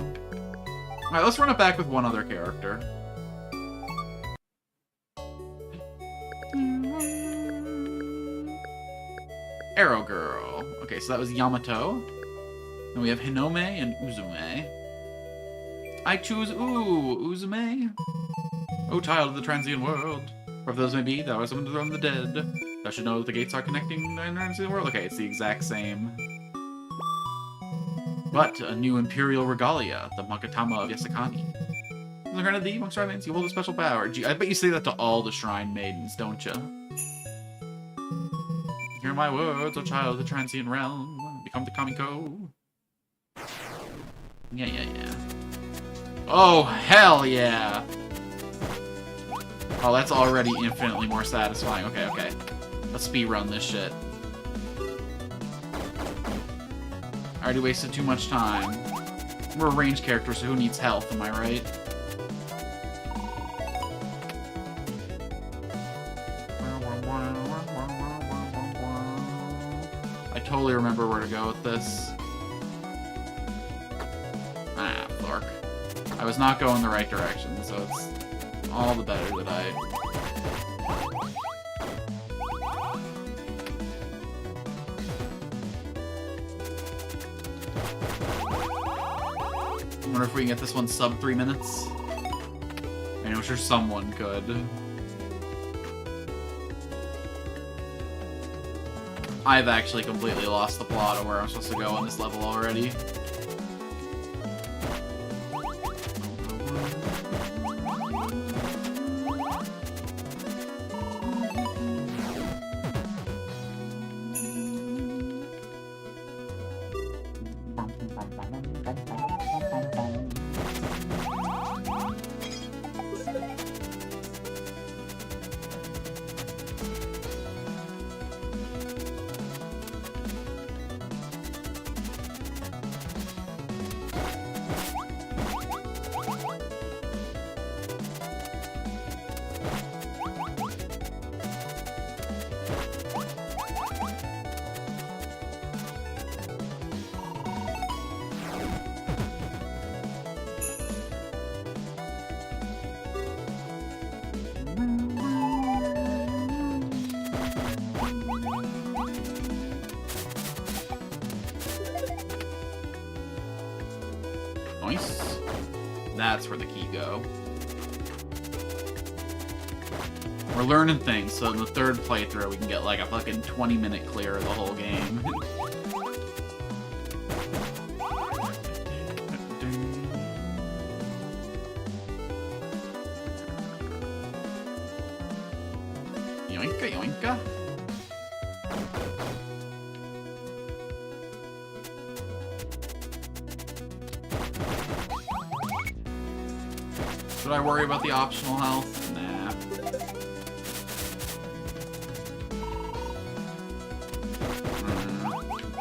Alright, let's run it back with one other character. Arrow Girl. Okay, so that was Yamato. And we have Hinome and Uzume. I choose Uzume. O child of the transient world. Wherever those may be, thou art summoned from the dead. Thou should know that the gates are connecting the transient world. Okay, it's the exact same. But a new Imperial Regalia, the Magatama of Yasakani. In the Crown of thee, amongst shrine maidens, you hold a special power. Gee, I bet you say that to all the shrine maidens, don't you? Hear my words, O child of the transient realm. Become the Kamiko. Yeah. Oh, hell yeah! Oh, that's already infinitely more satisfying. Okay. Let's speedrun this shit. I already wasted too much time. We're a ranged character, so who needs health, am I right? I totally remember where to go with this. Ah, fuck. I was not going the right direction, so it's all the better that I... I wonder if we can get this one sub 3 minutes. I know, I'm sure someone could. I've actually completely lost the plot of where I'm supposed to go on this level already. Nice. That's where the key go. We're learning things, so in the third playthrough we can get like a fucking 20-minute clear of the whole game. Yoinka, yoinka. Should I worry about the optional health? Nah.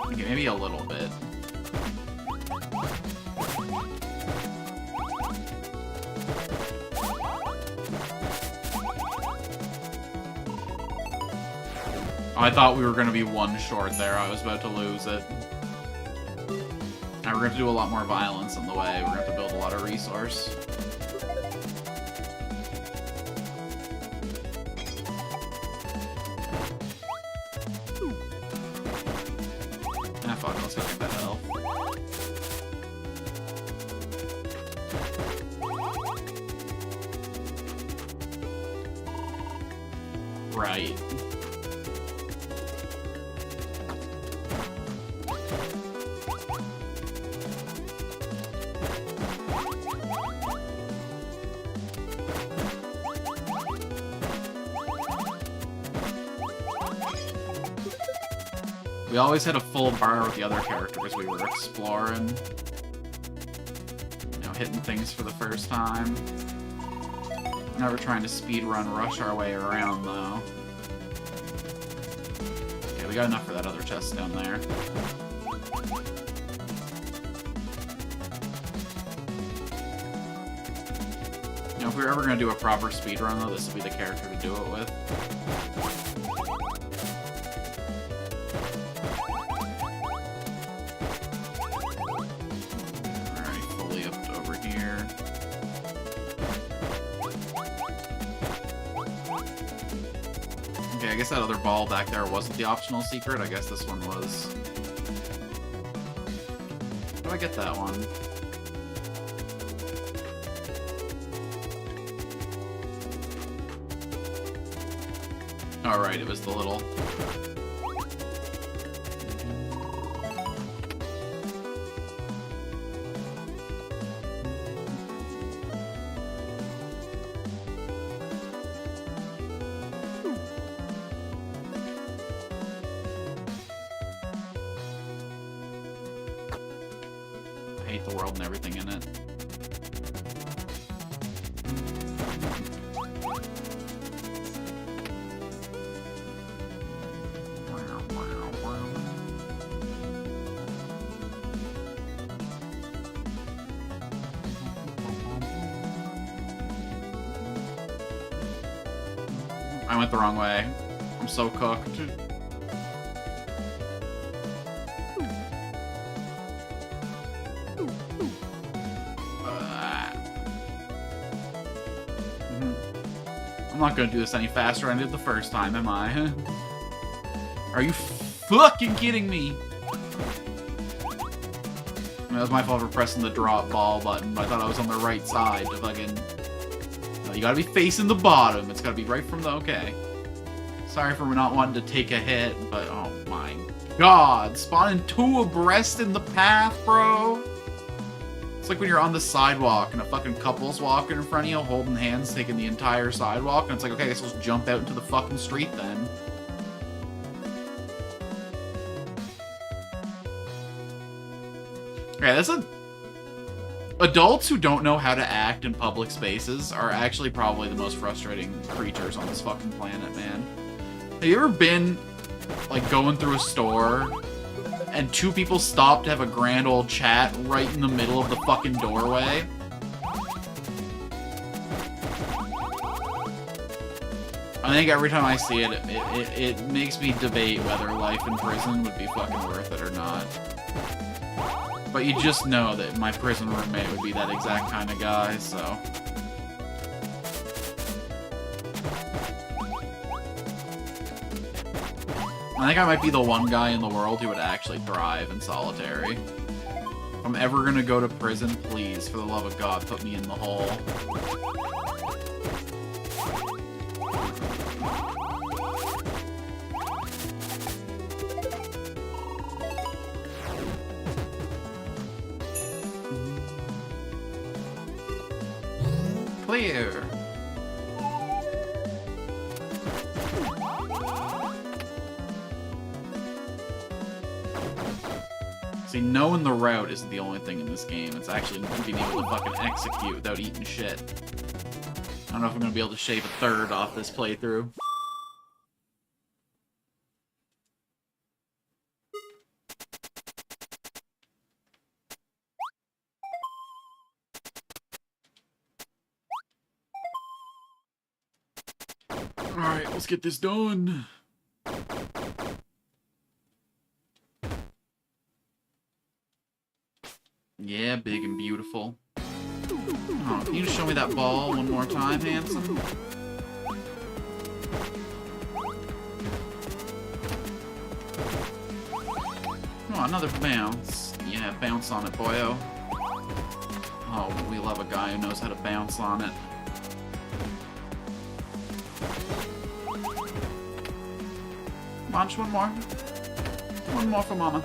Okay, maybe a little bit. I thought we were going to be one short there. I was about to lose it. Now we're going to do a lot more violence on the way. We're going to have to build a lot of resource. Ah, fuck, let's go get that health. Right. We always had a full bar with the other characters we were exploring. You know, hitting things for the first time. Now we're trying to speedrun rush our way around, though. Okay, we got enough for that other chest down there. You know, if we were ever going to do a proper speedrun, though, this would be the character to do it with. I guess that other ball back there wasn't the optional secret. I guess this one was. How do I get that one? Alright, it was the little... the world and everything in it. I went the wrong way. I'm so cooked. I'm not gonna do this any faster than I did the first time, am I? Are you fucking kidding me? I mean, that was my fault for pressing the drop ball button, but I thought I was on the right side to fucking... No, you gotta be facing the bottom. It's gotta be right from the... Okay. Sorry for not wanting to take a hit, but oh my god. Spawning two abreast in the path, bro. It's like when you're on the sidewalk and a fucking couple's walking in front of you, holding hands, taking the entire sidewalk, and it's like, okay, I guess let's jump out into the fucking street then. Okay, that's a... Adults who don't know how to act in public spaces are actually probably the most frustrating creatures on this fucking planet, man. Have you ever been, like, going through a store and two people stop to have a grand old chat right in the middle of the fucking doorway? I think every time I see it, it makes me debate whether life in prison would be fucking worth it or not. But you just know that my prison roommate would be that exact kind of guy, so... I think I might be the one guy in the world who would actually thrive in solitary. If I'm ever gonna go to prison, please, for the love of God, put me in the hole. Clear. See, knowing the route isn't the only thing in this game. It's actually being able to fucking execute without eating shit. I don't know if I'm gonna be able to shave a third off this playthrough. Alright, let's get this done. Yeah, big and beautiful. Oh, can you just show me that ball one more time, handsome? Oh, another bounce. Yeah, bounce on it, boyo. Oh, we love a guy who knows how to bounce on it. Come on, just one more. One more for mama.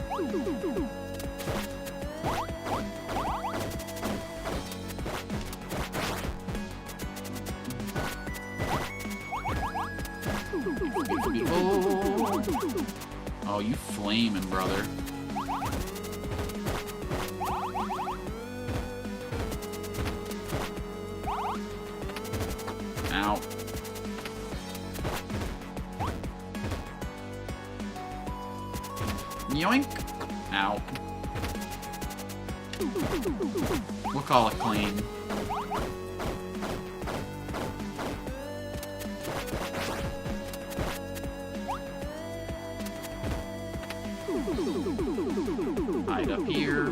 Oh, you flaming, brother. Ow. Yoink. Ow. We'll call it clean. Hide up here.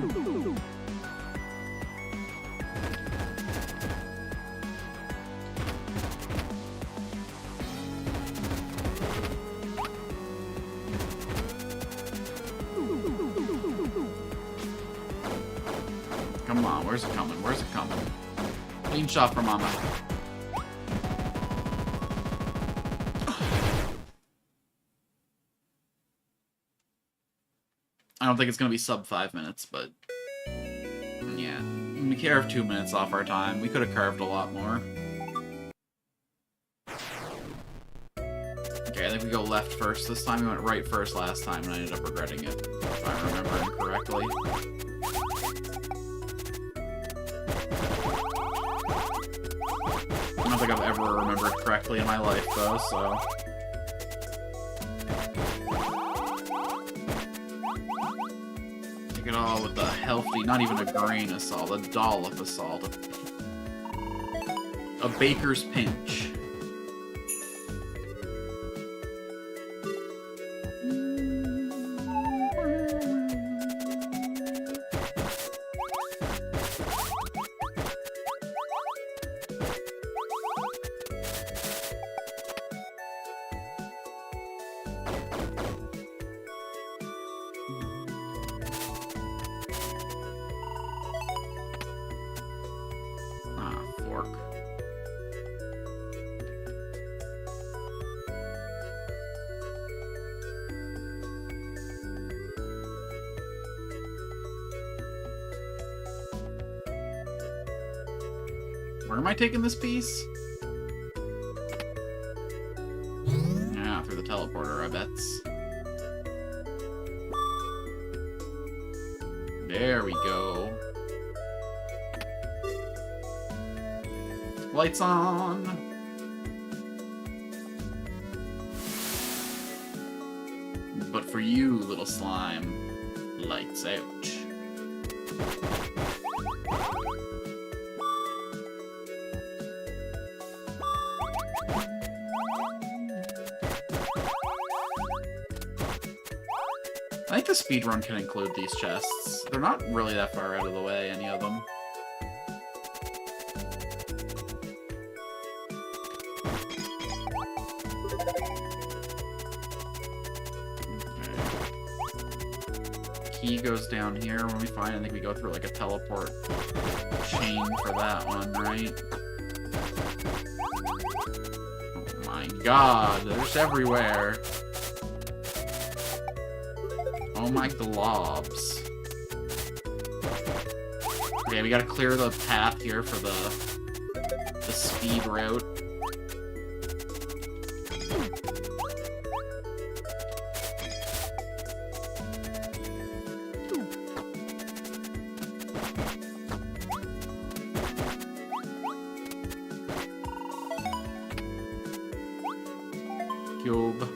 Come on, where's it coming? Where's it coming? Clean shot for mama. I don't think it's going to be sub 5 minutes, but yeah. We carved 2 minutes off our time. We could have carved a lot more. Okay, I think we go left first this time. We went right first last time, and I ended up regretting it, if I remember incorrectly. I don't think I've ever remembered correctly in my life, though, so... Take it all with a healthy, not even a grain of salt, a dollop of salt. A baker's pinch. Where am I taking this piece? Yeah, through the teleporter, I bets. There we go. Lights on! But for you, little slime, lights out. I think the speedrun can include these chests. They're not really that far out of the way, any of them. Okay. key goes down here when we find. I think we go through like a teleport chain for that one, right? Oh my god, they're just everywhere. Oh my globs. Okay, we gotta clear the path here for the speed route. Cube.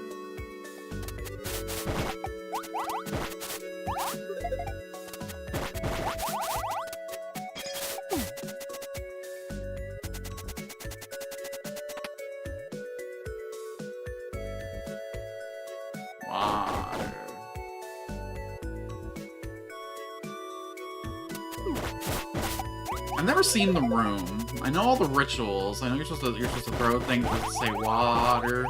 Water. I've never seen the room. I know all the rituals. I know you're supposed to throw things that say water.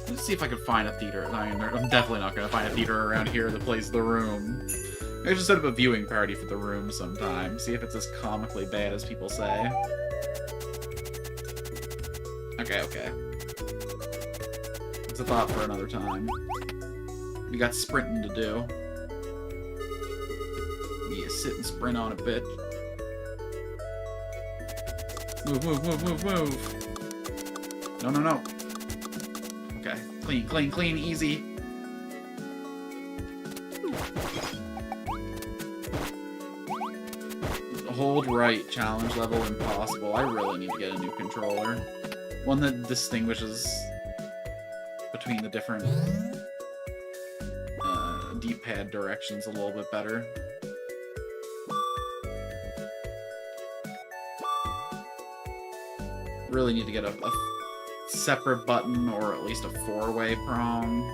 Let's see if I can find a theater. I mean, I'm definitely not going to find a theater around here that plays the room. I should set up a viewing party for the room sometime. See if it's as comically bad as people say. Okay. It's a thought for another time. We got sprinting to do. Yeah, sit and sprint on it, bitch. Move. No. Okay. Clean, easy. Hold right, challenge level impossible. I really need to get a new controller. One that distinguishes between the different D-pad directions a little bit better. Really need to get a separate button, or at least a 4-way prong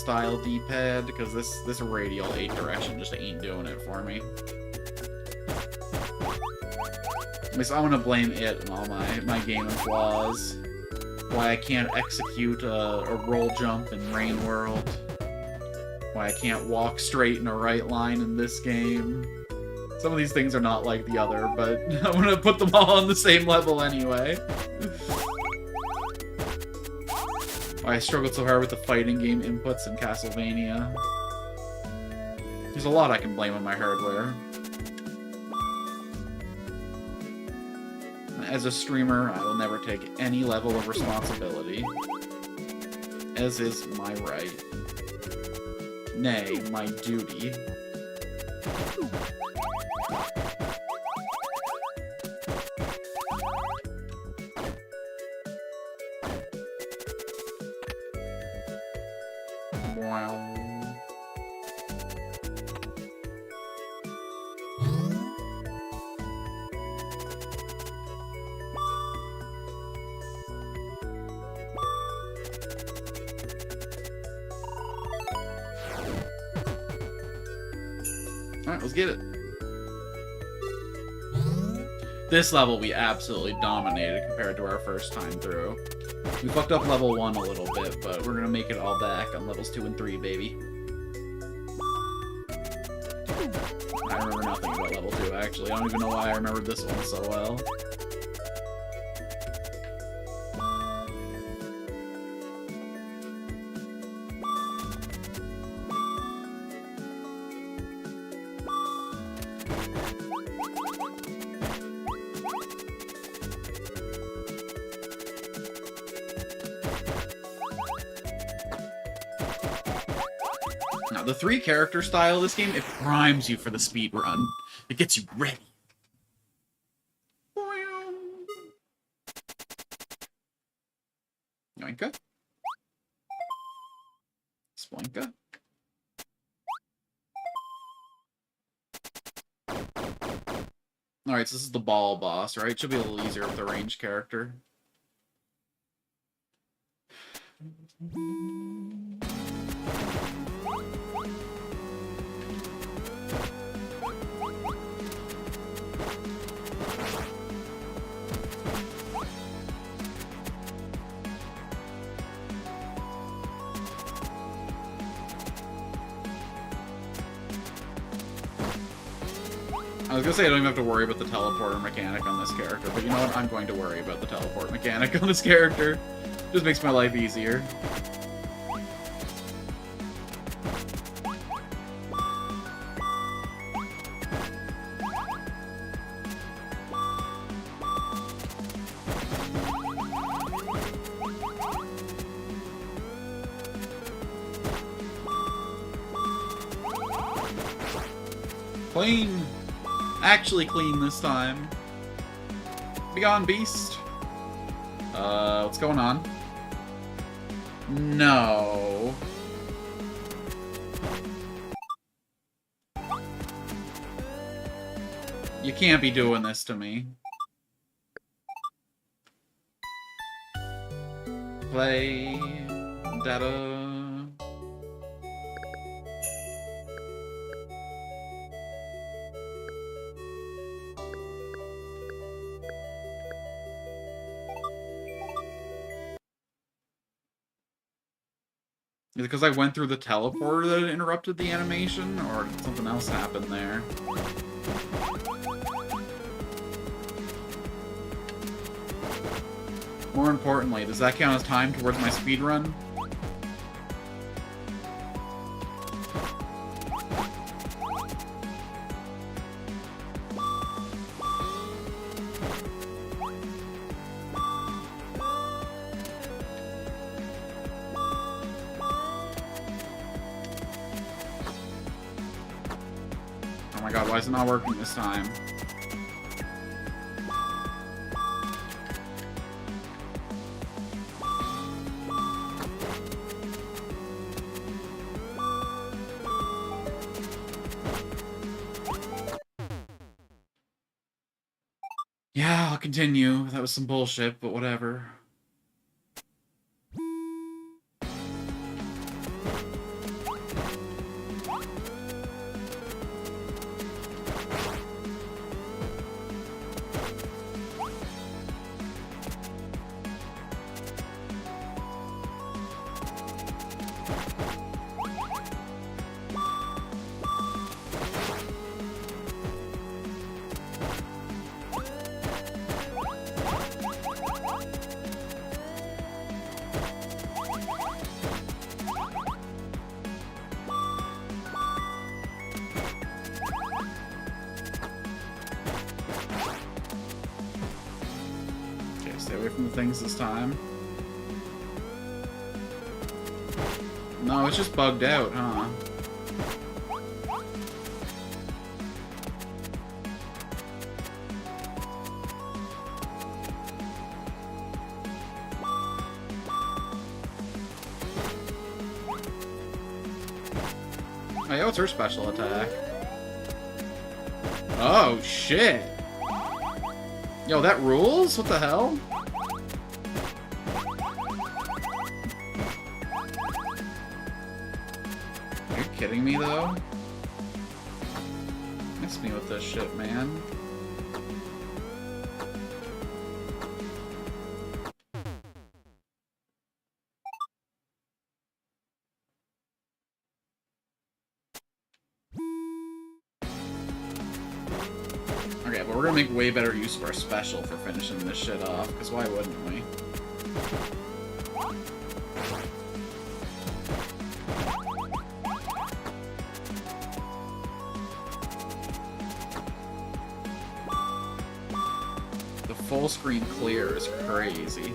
style D-pad, because this radial 8 direction just ain't doing it for me. At least I want to blame it and all my gaming flaws. Why I can't execute a roll jump in Rain World. Why I can't walk straight in a right line in this game. Some of these things are not like the other, but I'm gonna put them all on the same level anyway. Why I struggled so hard with the fighting game inputs in Castlevania. There's a lot I can blame on my hardware. As a streamer, I will never take any level of responsibility, as is my right. Nay, my duty. Wow. Alright, let's get it. This level we absolutely dominated compared to our first time through. We fucked up level 1 a little bit, but we're gonna make it all back on levels 2 and 3, baby. I remember nothing about level 2, actually. I don't even know why I remembered this one so well. Now, the 3-character style of this game, it primes you for the speed run. It gets you ready. Yoinka. Splinka. Alright, so this is the ball boss, right? Should be a little easier with the ranged character. was gonna say I don't even have to worry about the teleporter mechanic on this character, but you know what? I'm going to worry about the teleport mechanic on this character. Just makes my life easier. Clean! Actually clean this time. Begone, beast! What's going on? No. You can't be doing this to me. Play... data... Is it because I went through the teleporter that it interrupted the animation, or did something else happen there? More importantly, does that count as time towards my speedrun? Oh my god, why is it not working this time? Yeah, I'll continue. That was some bullshit, but whatever. Stay away from the things this time. No, it's just bugged out, huh? Hey, what's her special attack? Oh, shit! Yo, that rules? What the hell? Are you kidding me, though? Miss me with this shit, man. Okay, but we're gonna make way better use of our special for finishing this shit off, because why wouldn't we? The full screen clear is crazy.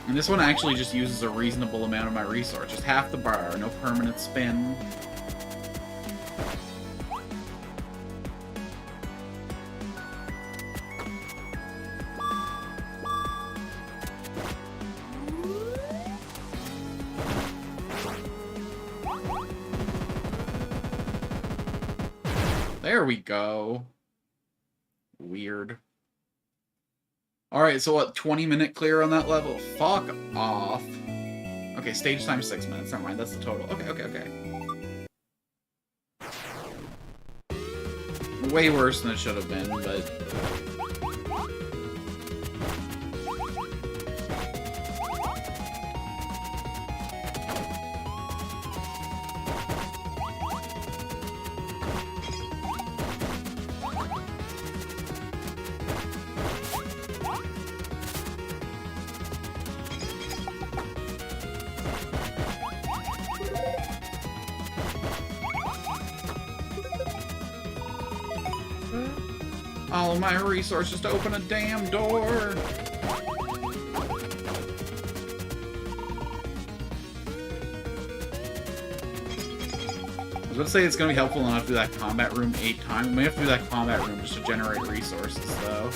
And this one actually just uses a reasonable amount of my resource, just half the bar, no permanent spin. There we go. Weird. Alright, so what, 20-minute clear on that level? Fuck off. Okay, stage time 6 minutes. Never mind, that's the total. Okay. Way worse than it should have been, but... All of my resources to open a damn door. I was going to say it's going to be helpful enough to do that combat room 8 times. We may have to do that combat room just to generate resources, though.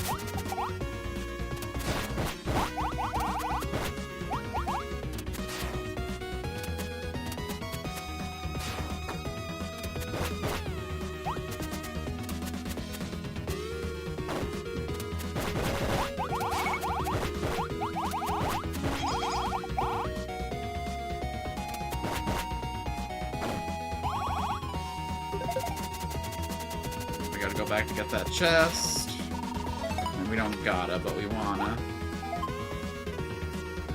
Go back to get that chest. And we don't gotta, but we wanna.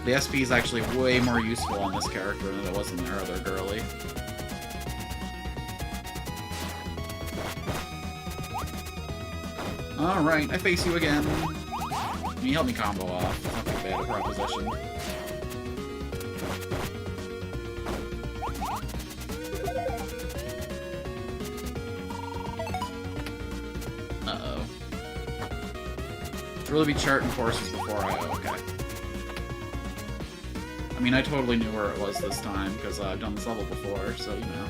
The SP is actually way more useful on this character than it was in their other girly. Alright, I face you again. Can you help me combo off? Not too bad a proposition. Really be charting courses before I... okay. I mean, I totally knew where it was this time, because I've done this level before, so, you know.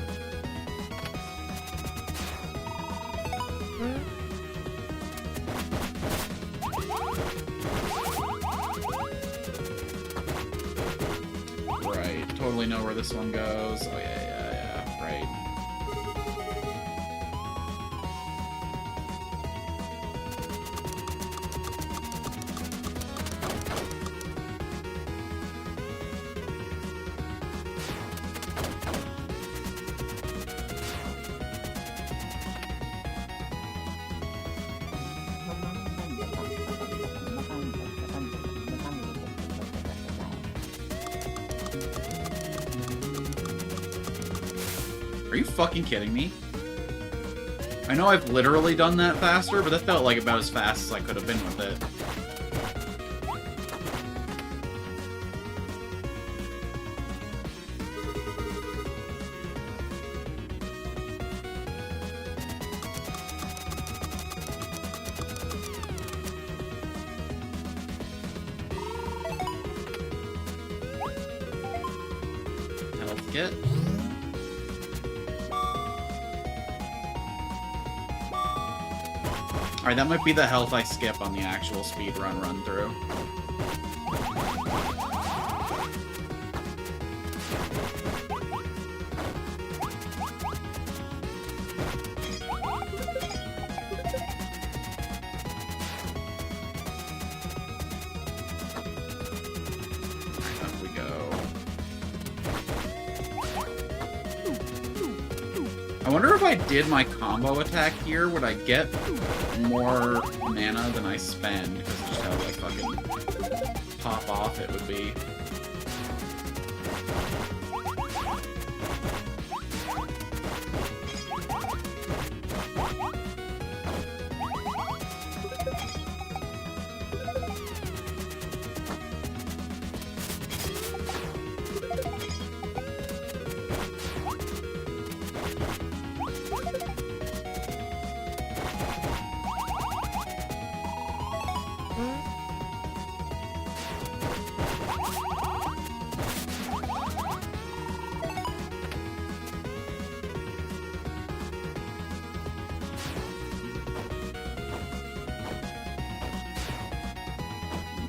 Right, totally know where this one goes. Oh, yeah, right. Are you fucking kidding me? I know I've literally done that faster, but that felt like about as fast as I could have been with it. Health kit. Alright, that might be the health I skip on the actual speedrun run-through. Up we go. I wonder if I did my combo attack here, would I get more mana than I spend, because of just how, like, fucking pop off it would be.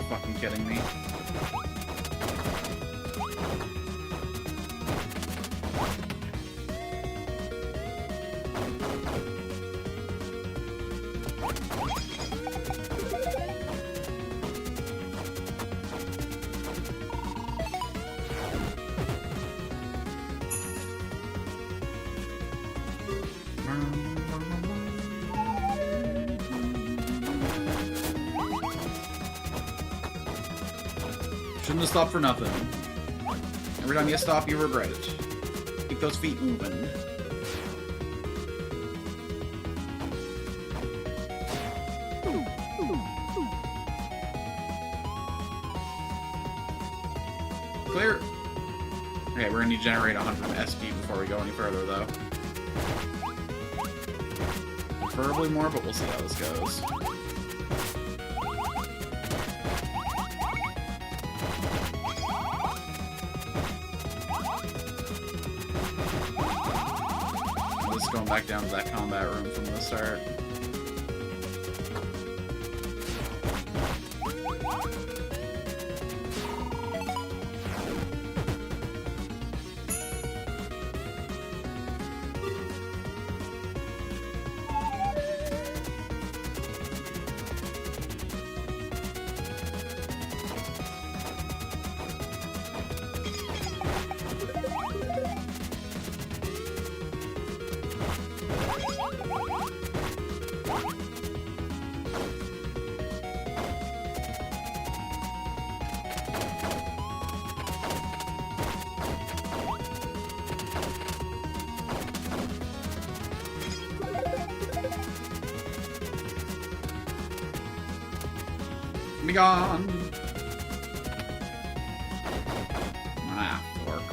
Fucking kidding me. Shouldn't have stopped for nothing. Every time you stop, you regret it. Keep those feet moving. Clear. Okay, we're gonna need to generate 100 SP before we go any further, though. Preferably more, but we'll see how this goes. Just going back down to that combat room from the start. Be gone! Ah, fork.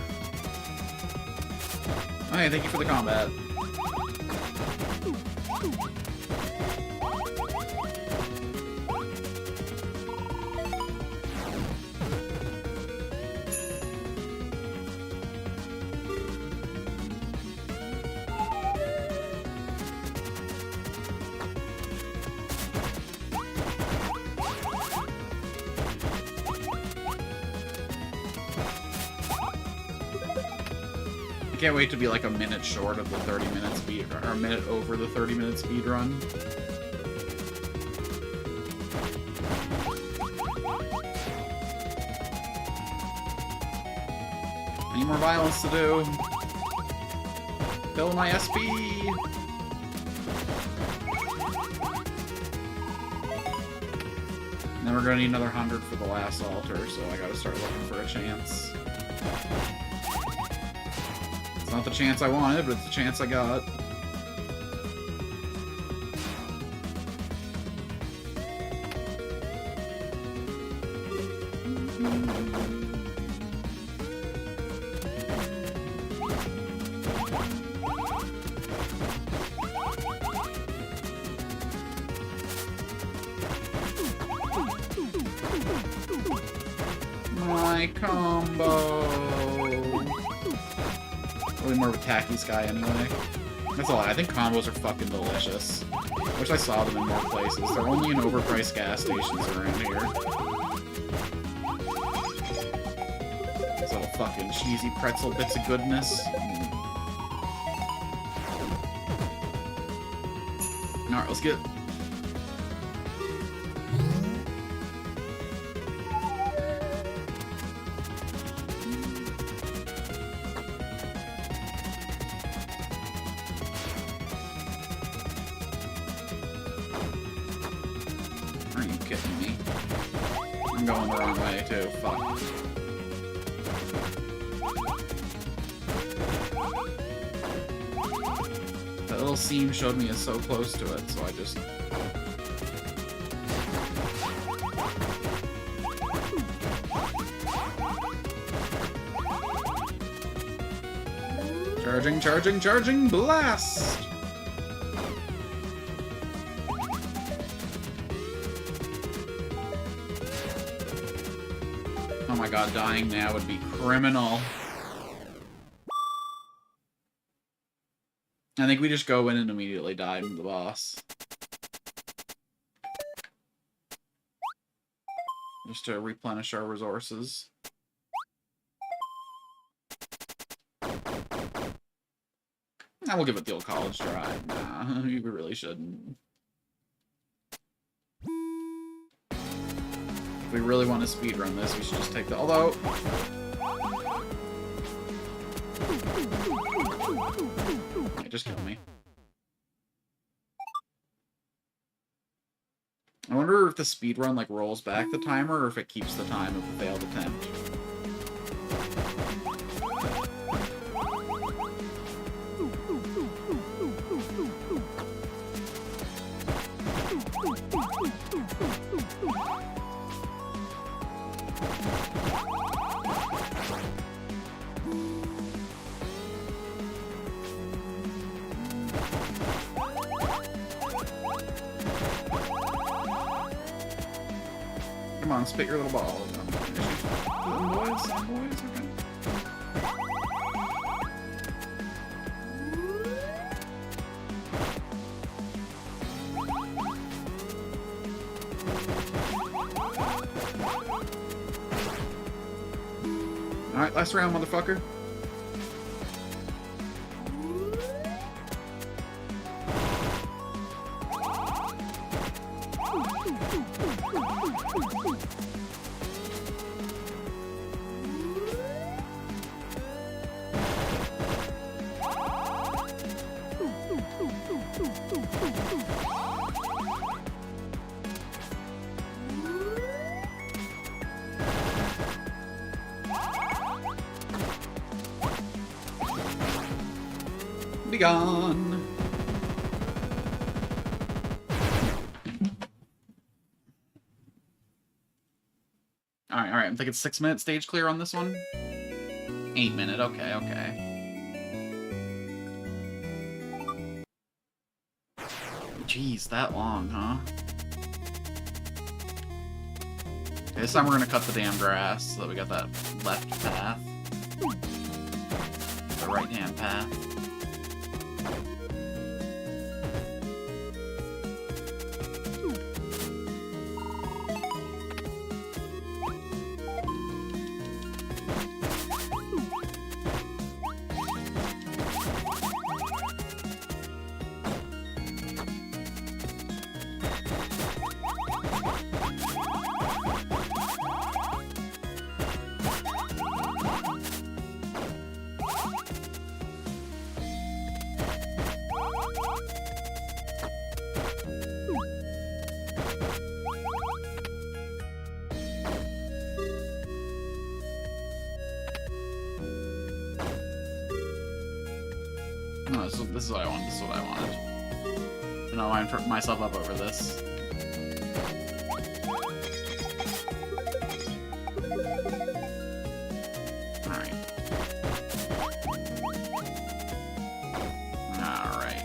Okay, thank you for the combat. I can't wait to be like a minute short of the 30-minute speed, or a minute over the 30-minute speed run. Any more violence to do? Fill my SP! And then we're gonna need another 100 for the last altar, so I gotta start looking for a chance. Not the chance I wanted, but it's the chance I got. My combo. Really more of a tacky guy anyway. That's a lie. I think combos are fucking delicious. I wish I saw them in more places. They're only in overpriced gas stations around here. These little fucking cheesy pretzel bits of goodness. Alright, let's get... I'm going the wrong way, too. Fuck. That little seam showed me is so close to it, so I just... Charging, charging, charging, blast! Oh my god, dying now would be criminal. I think we just go in and immediately die from the boss. Just to replenish our resources. Now we'll give it the old college try. Nah, we really shouldn't. If we really want to speedrun this, we should just take the... Although... Okay, just kill me. I wonder if the speedrun, like, rolls back the timer, or if it keeps the time of the failed attempt. Come on, spit your little ball. Boys, okay. Alright, last round, motherfucker. Be gone. Alright, I'm thinking 6-minute stage clear on this one. 8-minute, okay. Jeez, that long, huh? Okay, this time we're gonna cut the damn grass so that we got that left path. The right-hand path. No, this is what I wanted. This is what I wanted. I know I tripped myself up over this. Alright. Alright.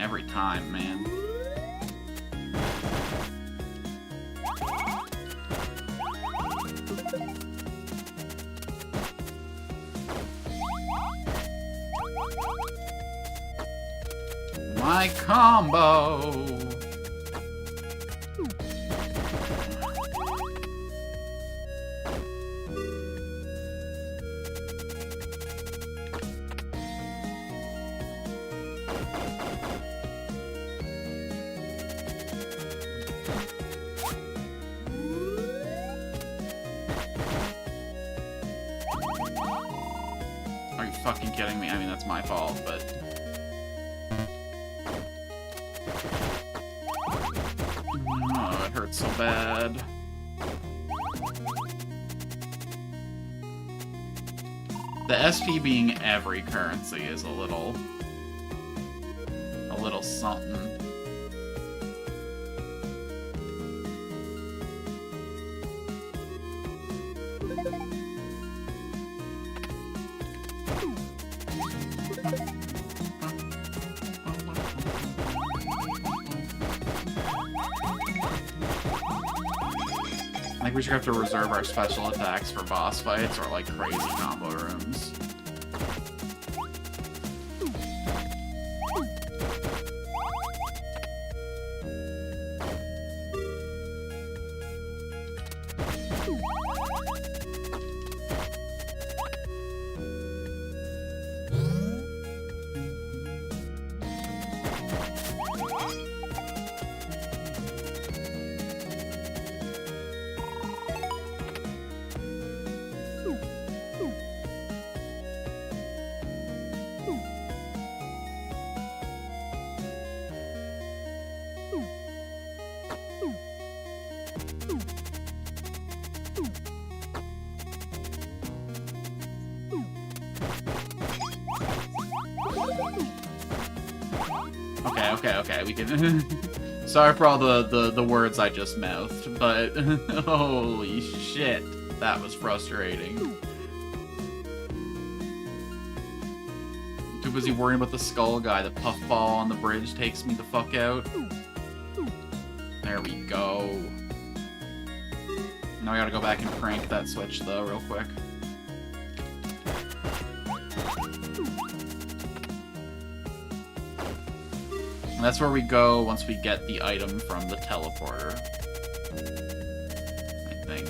Every time, man. My combo! Are you fucking kidding me? I mean, that's my fault, but... Oh, it hurts so bad. The SP being every currency is a little something. I think we should have to reserve our special attacks for boss fights or like crazy combo rooms. Okay, we can... Sorry for all the words I just mouthed, but holy shit, that was frustrating. Too busy worrying about the skull guy. The puffball on the bridge takes me the fuck out. There we go. Now I gotta go back and crank that switch though, real quick. And that's where we go once we get the item from the teleporter. I think.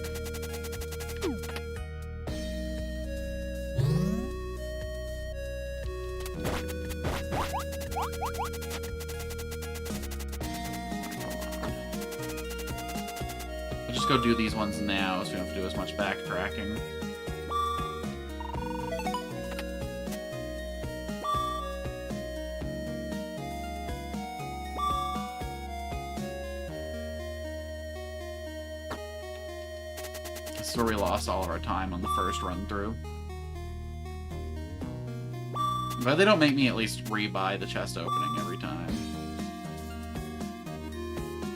I'll just go do these ones now so we don't have to do as much backtracking. This is where we lost all of our time on the first run through. But they don't make me at least rebuy the chest opening every time.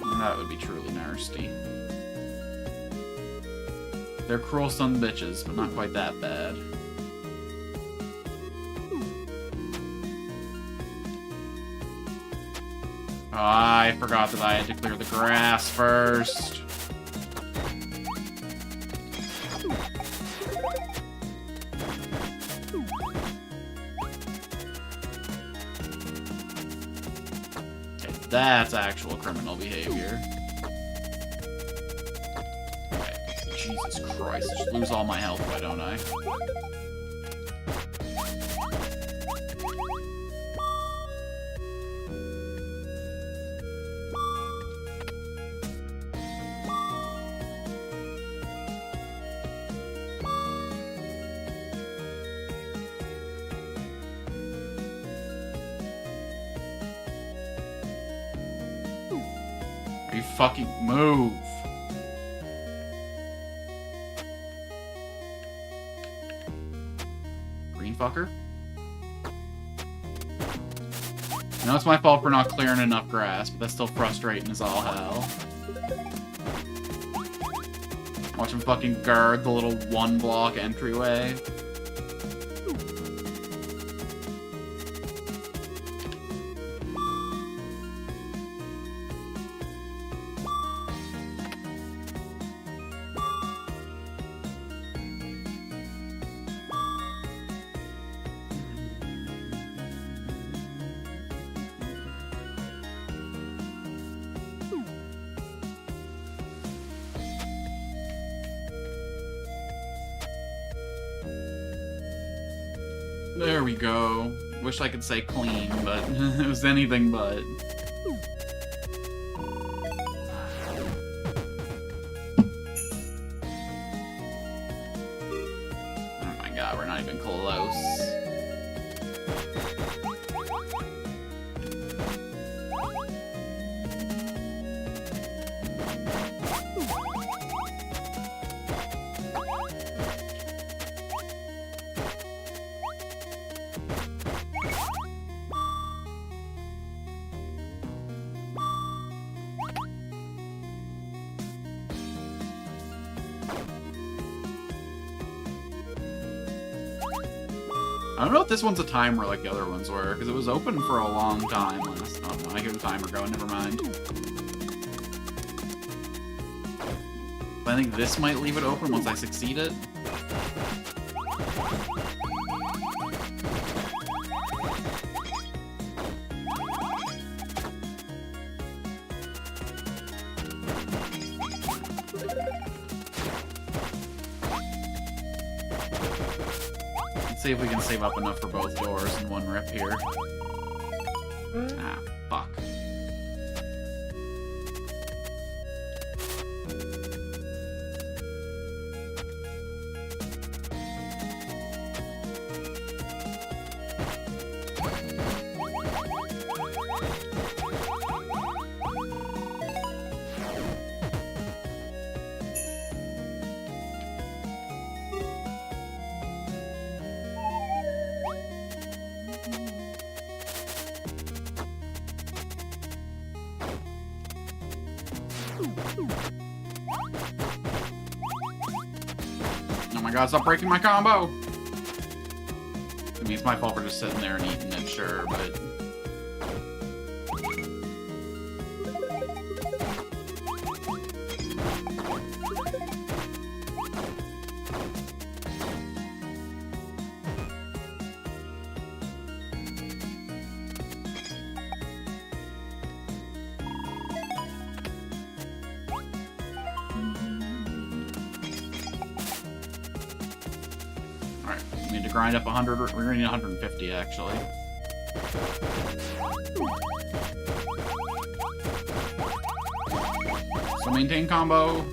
And that would be truly nasty. They're cruel son bitches, but not quite that bad. Oh, I forgot that I had to clear the grass first. Okay, that's actual criminal behavior. Jesus Christ, just lose all my health, why don't I? Are you fucking move? Fucker. I know it's my fault for not clearing enough grass, but that's still frustrating as all hell. Watch him fucking guard the little one-block entryway. There we go. Wish I could say clean, but it was anything but. Oh my god, we're not even close. I don't know if this one's a timer like the other ones were, because it was open for a long time last. Oh no, I hear the timer go, never mind. But I think this might leave it open once I succeed it. See if we can save up enough for both doors in one rip here. Ah, fuck. god, stop breaking my combo! I mean, it's my fault for just sitting there and eating it, sure, but... Alright, we need to grind up 100, we're gonna need 150 actually. So maintain combo.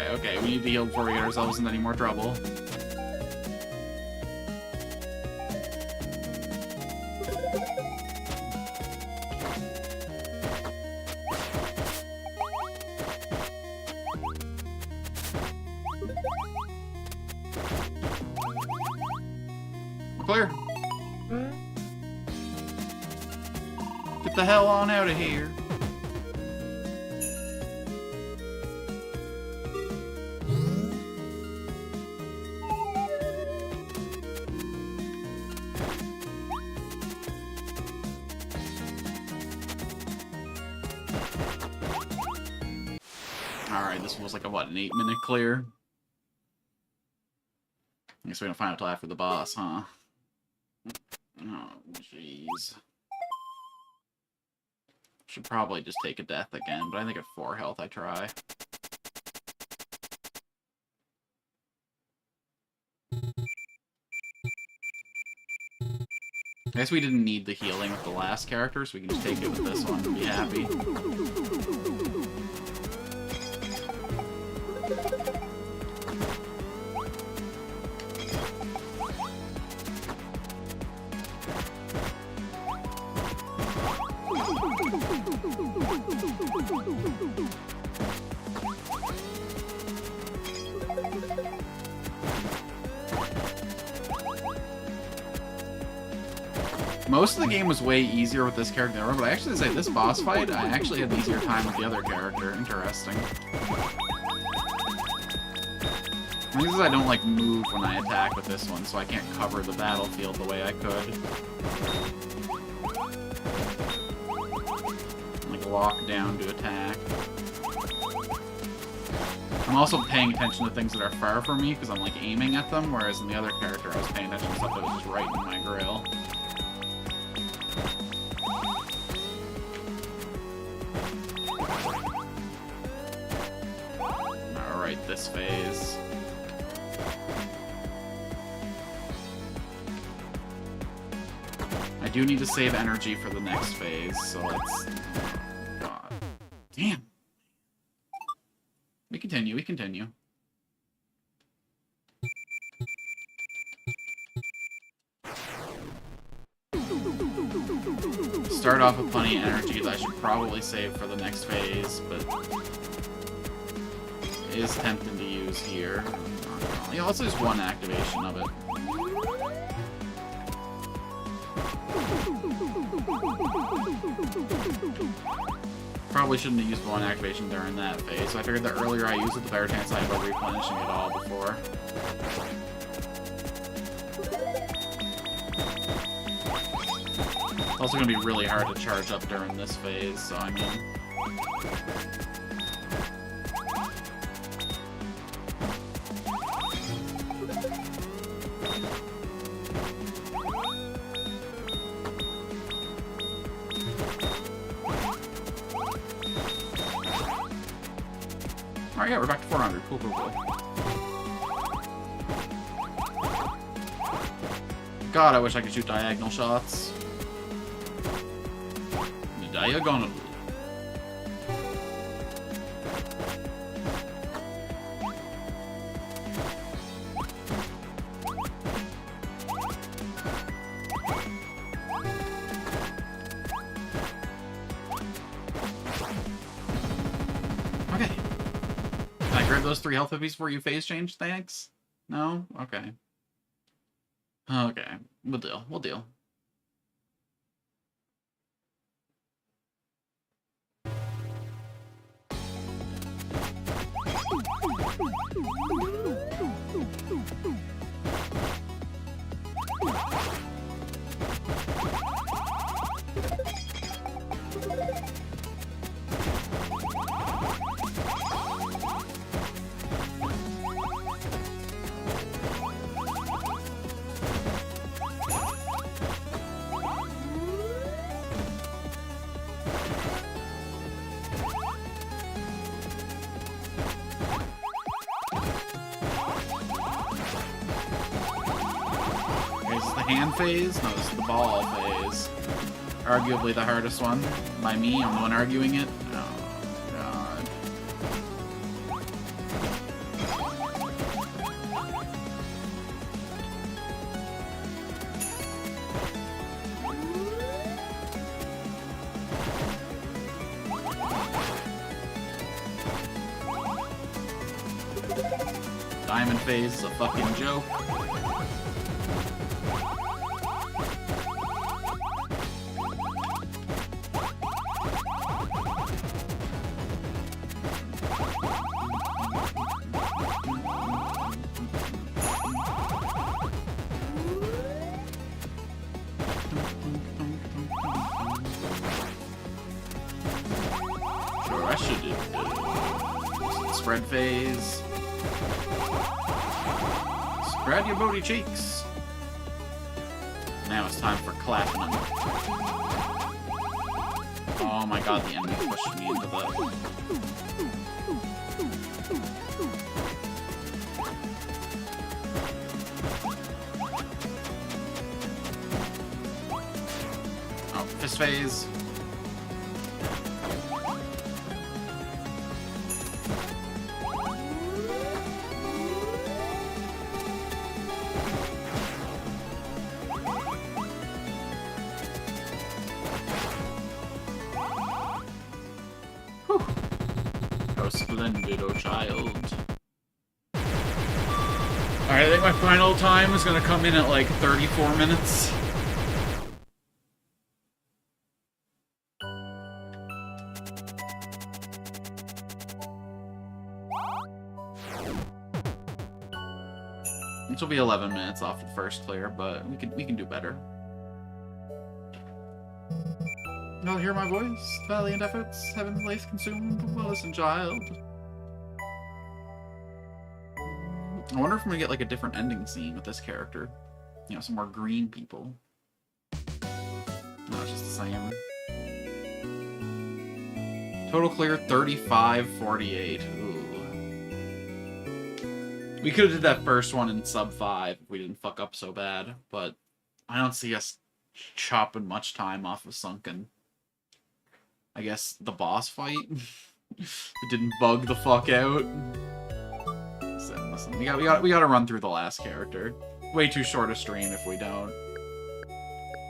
Okay, we need to heal before we get ourselves into any more trouble. We're clear. Get the hell on out of here. Alright, this was like a, what, an 8-minute clear? I guess we don't find out till after the boss, huh? Oh, jeez. Should probably just take a death again, but I think at 4 health I try. I guess we didn't need the healing with the last character, so we can just take it with this one and be happy. Most of the game was way easier with this character than ever, but I actually say this boss fight, I actually had an easier time with the other character. Interesting. The thing is I don't, like, move when I attack with this one, so I can't cover the battlefield the way I could. Like, lock down to attack. I'm also paying attention to things that are far from me, because I'm, like, aiming at them, whereas in the other character I was paying attention to stuff that was just right in my grill. Alright, this phase. I do need to save energy for the next phase, so let's... God. Damn! We continue. Start off with plenty of energy that I should probably save for the next phase, but... it is tempting to use here. Yeah, let's use one activation of it. Probably shouldn't have used one activation during that phase, so I figured the earlier I use it, the better chance I have of replenishing it all before. It's also going to be really hard to charge up during this phase, so I mean... Alright, yeah, we're back to 400. Cool. God, I wish I could shoot diagonal shots. Diagonal. Okay. Can I grab those 3 health puppies before you phase change? Thanks? No? Okay. Okay. We'll deal. We'll deal. Hand phase? No, this is the ball phase. Arguably the hardest one. By me, I'm the one arguing it. Oh, God. Diamond phase is a fucking joke. Spread phase. Spread your booty cheeks. Now it's time for clapping them. Oh my god, the enemy pushed me into the... Oh, fist phase. Splendid, oh child. Alright, I think my final time is gonna come in at like 34 minutes. This will be 11 minutes off the first clear, but we can do better. You'll hear my voice, valiant efforts, heaven's lace consumed, well listen, child. I wonder if I'm gonna get like a different ending scene with this character. You know, some more green people. No, it's just the same. Total clear 35-48. Ooh. We could have did that first one in sub 5 if we didn't fuck up so bad, but I don't see us chopping much time off of Sunken. I guess the boss fight it didn't bug the fuck out. Listen, we gotta run through the last character. Way too short a stream if we don't.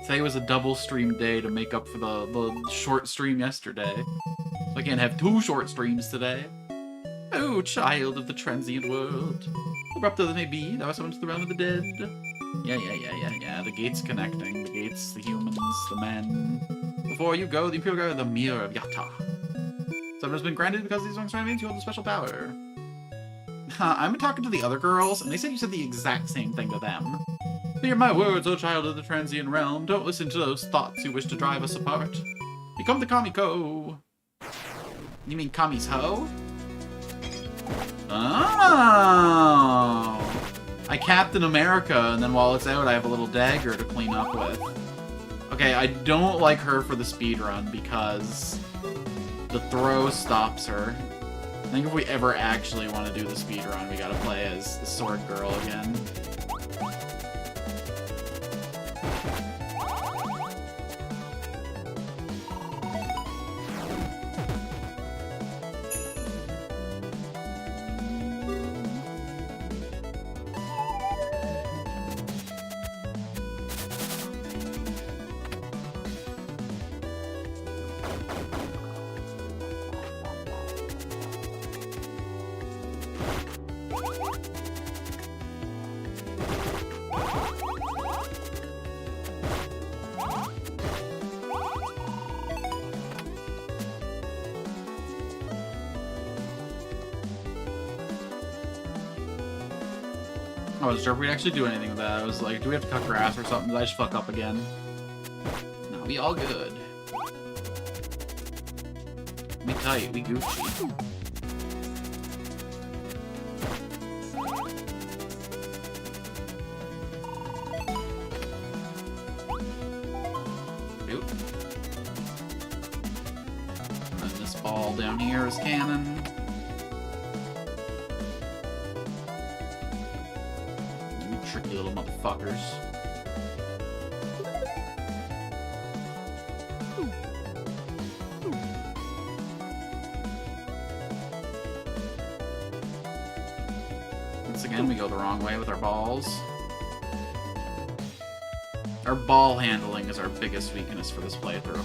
Today was a double stream day to make up for the short stream yesterday. So I can't have 2 short streams today. Oh, child of the transient world. Abrupt though they may be, thou art summoned to the realm of the dead. Yeah. The gate's connecting. The gates, the humans, the men. Before you go, the Imperial Guard, the Mirror of Yatta. Summon has been granted because these ones means you hold a special power. I've been talking to the other girls, and they said you said the exact same thing to them. Hear my words, O child of the transient realm. Don't listen to those thoughts who wish to drive us apart. Become the KAMIKO. You mean Kami's hoe? Oh! I Captain America, and then while it's out, I have a little dagger to clean up with. Okay, I don't like her for the speedrun because the throw stops her. I think if we ever actually want to do the speedrun, we gotta play as the Sword Girl again. I wasn't sure if we'd actually do anything with that. I was like, do we have to cut grass or something? Did I just fuck up again? No, we all good. We tight, we Gucci. Oop. And then this ball down here is cannon. You tricky little motherfuckers. Once again, we go the wrong way with our balls. Our ball handling is our biggest weakness for this playthrough.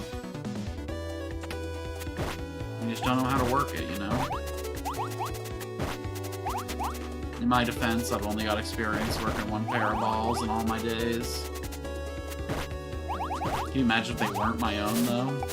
We just don't know how to work it, you know? In my defense, I've only got experience working one pair of balls in all my days. Can you imagine if they weren't my own, though?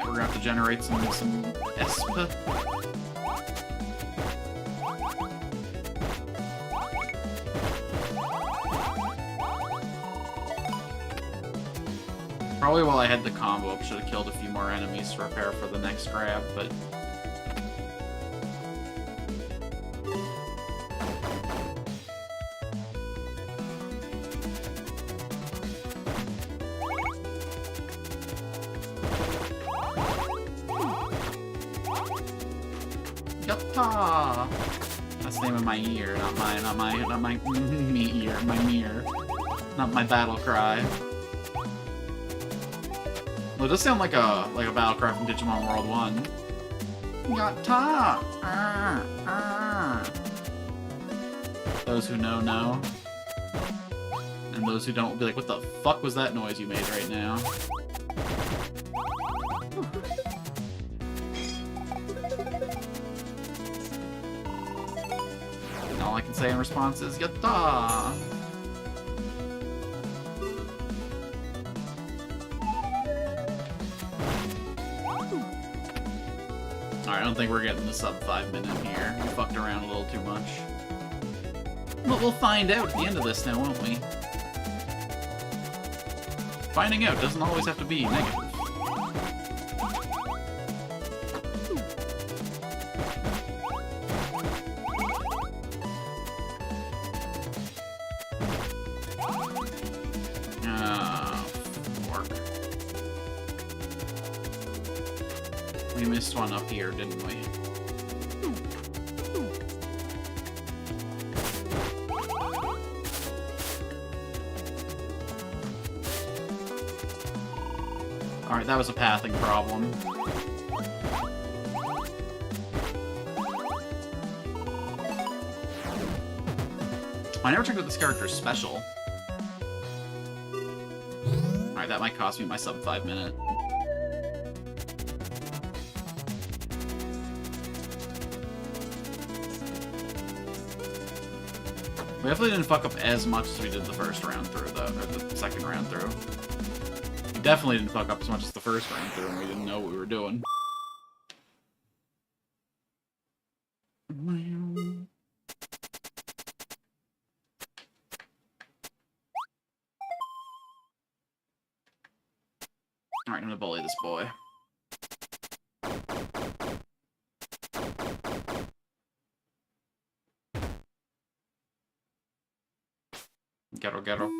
We're gonna have to generate some ESPA. Probably while I had the combo up, should have killed a few more enemies to prepare for the next grab, but... Yatta! That's the name of my ear, not my me ear, my mirror. Not my battle cry. Well, it does sound like a battle cry from Digimon World 1. Yatta! Those who know, know. And those who don't will be like, what the fuck was that noise you made right now? And all I can say in response is, yatta! Alright, I don't think we're getting the sub 5 minute here. We fucked around a little too much. But we'll find out at the end of this now, won't we? Finding out doesn't always have to be negative. Fork. We missed one up here, didn't we? Alright, that was a pathing problem. I never checked out this character's special. Alright, that might cost me my sub 5 minute. We definitely didn't fuck up as much as we did the first round through, though, or the second round through. We definitely didn't fuck up as much as the first round through, and we didn't know what we were doing. Alright, I'm gonna bully this boy. Ghetto, ghetto.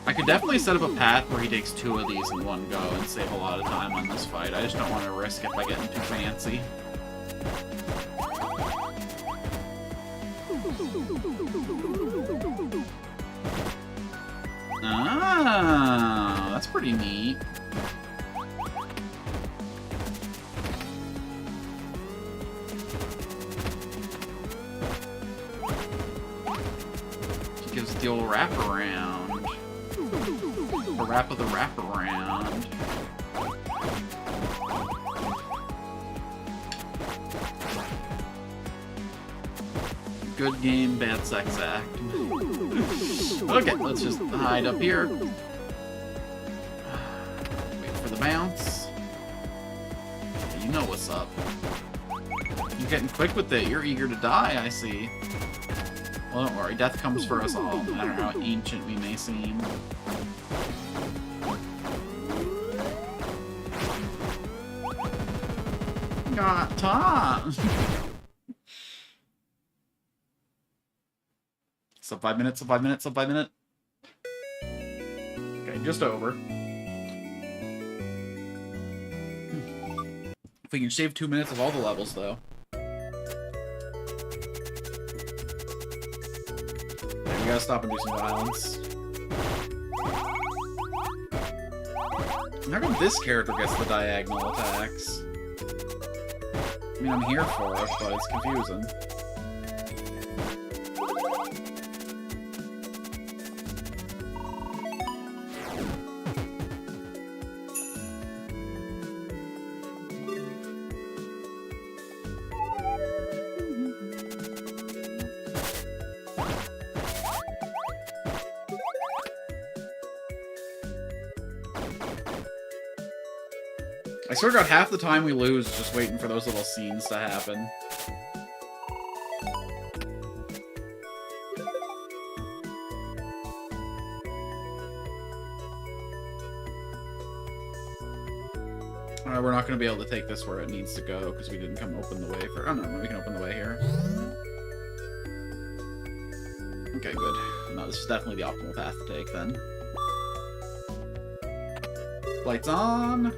I could definitely set up a path where he takes 2 of these in one go and save a lot of time on this fight. I just don't want to risk it by getting too fancy. Ah, that's pretty neat. He gives the old wraparound. The wrap of the wraparound. Good game, bad sex act. Okay, let's just hide up here. Wait for the bounce. You know what's up. You're getting quick with it. You're eager to die, I see. Well, don't worry. Death comes for us all, no matter how ancient we may seem. Got time. Sub 5 minutes, sub 5 minutes, sub 5 minute. Okay, just over. If we can shave 2 minutes of all the levels, though. Okay, we gotta stop and do some violence. How come this character gets the diagonal attacks? I mean, I'm here for it, but it's confusing. I swear to God, half the time we lose just waiting for those little scenes to happen. We're not going to be able to take this where it needs to go because we didn't come open the way for... Oh, no, we can open the way here. Okay, good. No, this is definitely the optimal path to take, then. Lights on!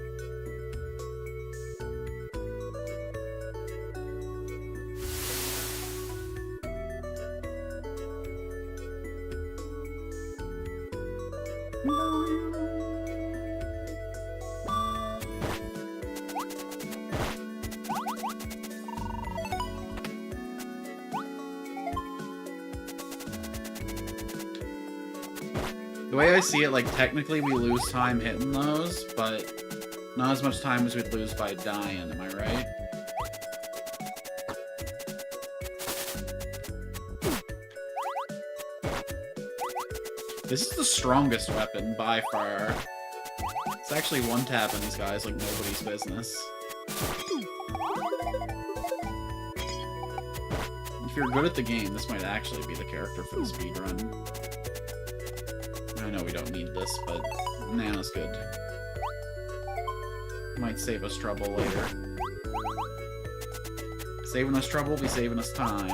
The way I see it, like, technically we lose time hitting those, but not as much time as we'd lose by dying, am I right? This is the strongest weapon, by far. It's actually one-tapping these guys like nobody's business. If you're good at the game, this might actually be the character for the speedrun. I know we don't need this, but Nana's good. Might save us trouble later. Saving us trouble will be saving us time.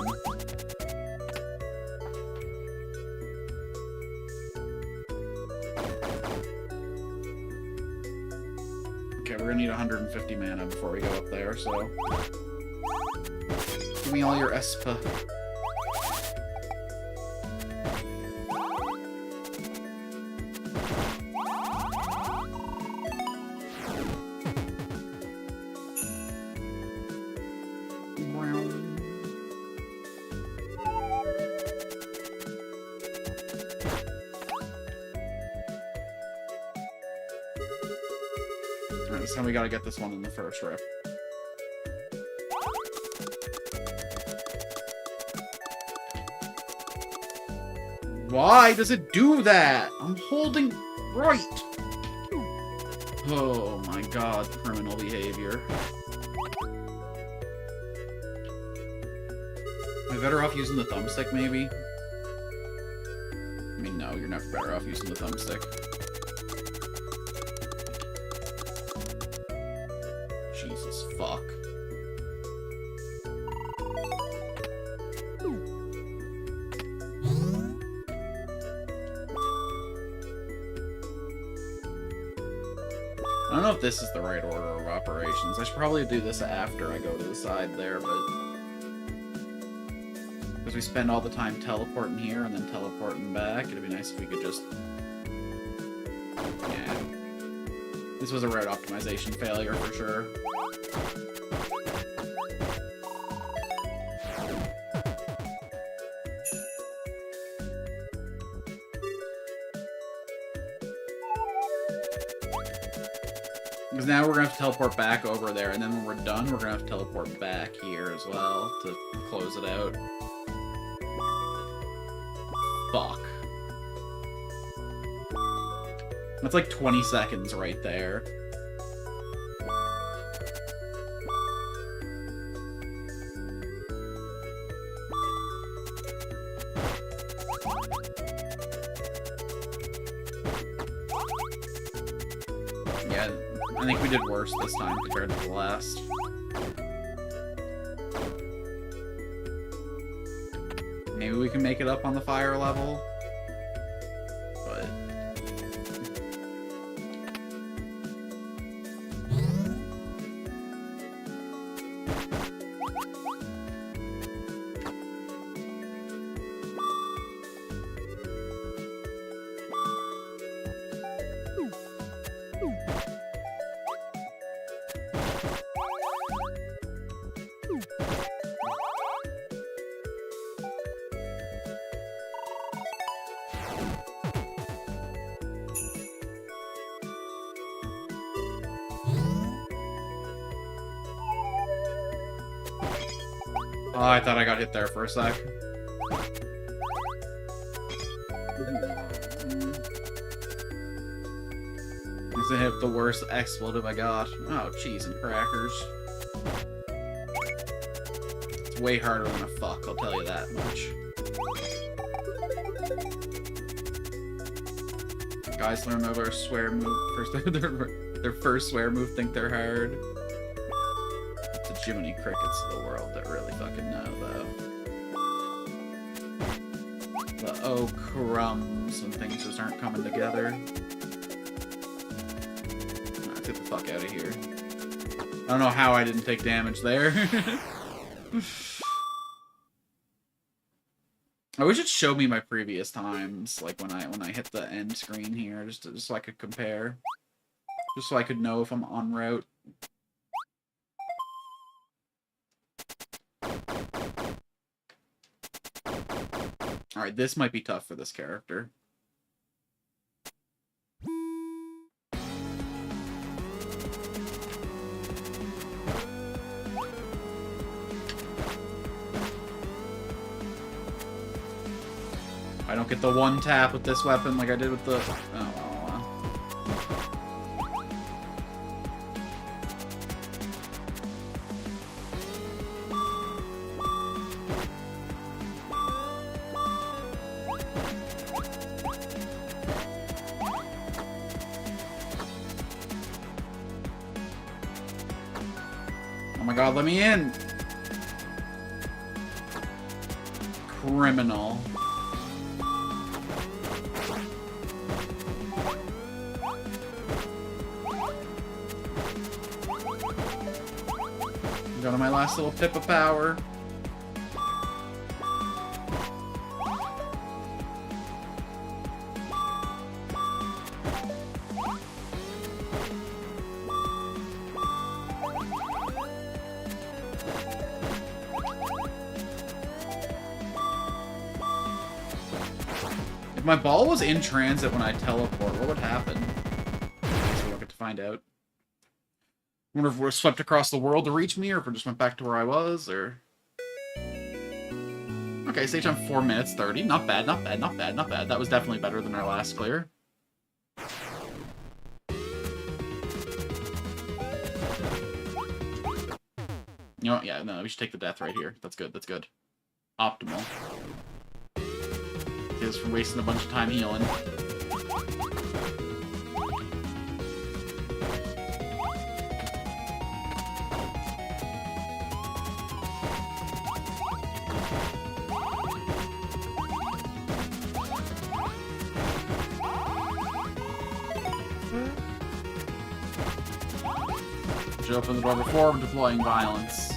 Okay, we're gonna need 150 mana before we go up there, so... Give me all your Espa. Alright, so we gotta get this one in the first rip. Why does it do that? I'm holding right. Oh my god, criminal behavior. Am I better off using the thumbstick, maybe? I mean, no, you're never better off using the thumbstick. Jesus fuck. don't know if this is the right order of operations. I should probably do this after I go to the side there, but... because we spend all the time teleporting here and then teleporting back, it'd be nice if we could just... yeah. This was a route optimization failure for sure. Because now we're going to have to teleport back over there, and then when we're done, we're going to have to teleport back here as well to close it out. Fuck. That's like 20 seconds right there. Yeah, I think we did worse this time compared to the last. Maybe we can make it up on the fire level. But... oh, I thought I got hit there for a sec. This is the worst expletive I got. Oh, cheese and crackers. It's way harder than a fuck, I'll tell you that much. Guys learn over a swear move first. Their first swear move think they're hard. It's the Jiminy Crickets of the world that really fucking know, though. The oh crumbs when things just aren't coming together. Alright, get the fuck out of here. I don't know how I didn't take damage there. I wish it showed me my previous times, like when I hit the end screen here, just so I could compare. Just so I could know if I'm en route. Alright, this might be tough for this character. I don't get the one tap with this weapon like I did with the... oh, well. Oh my god, let me in! Criminal. Go to my last little pip of power. If my ball was in transit when I teleport, what would happen? So we'll get to find out. I wonder if we're swept across the world to reach me, or if we just went back to where I was, or... okay, stage time 4 minutes 30. Not bad, not bad, not bad, not bad. That was definitely better than our last clear. You know what? Yeah, no, we should take the death right here. That's good, that's good. Optimal. Get us from wasting a bunch of time healing. Should open the door before deploying violence.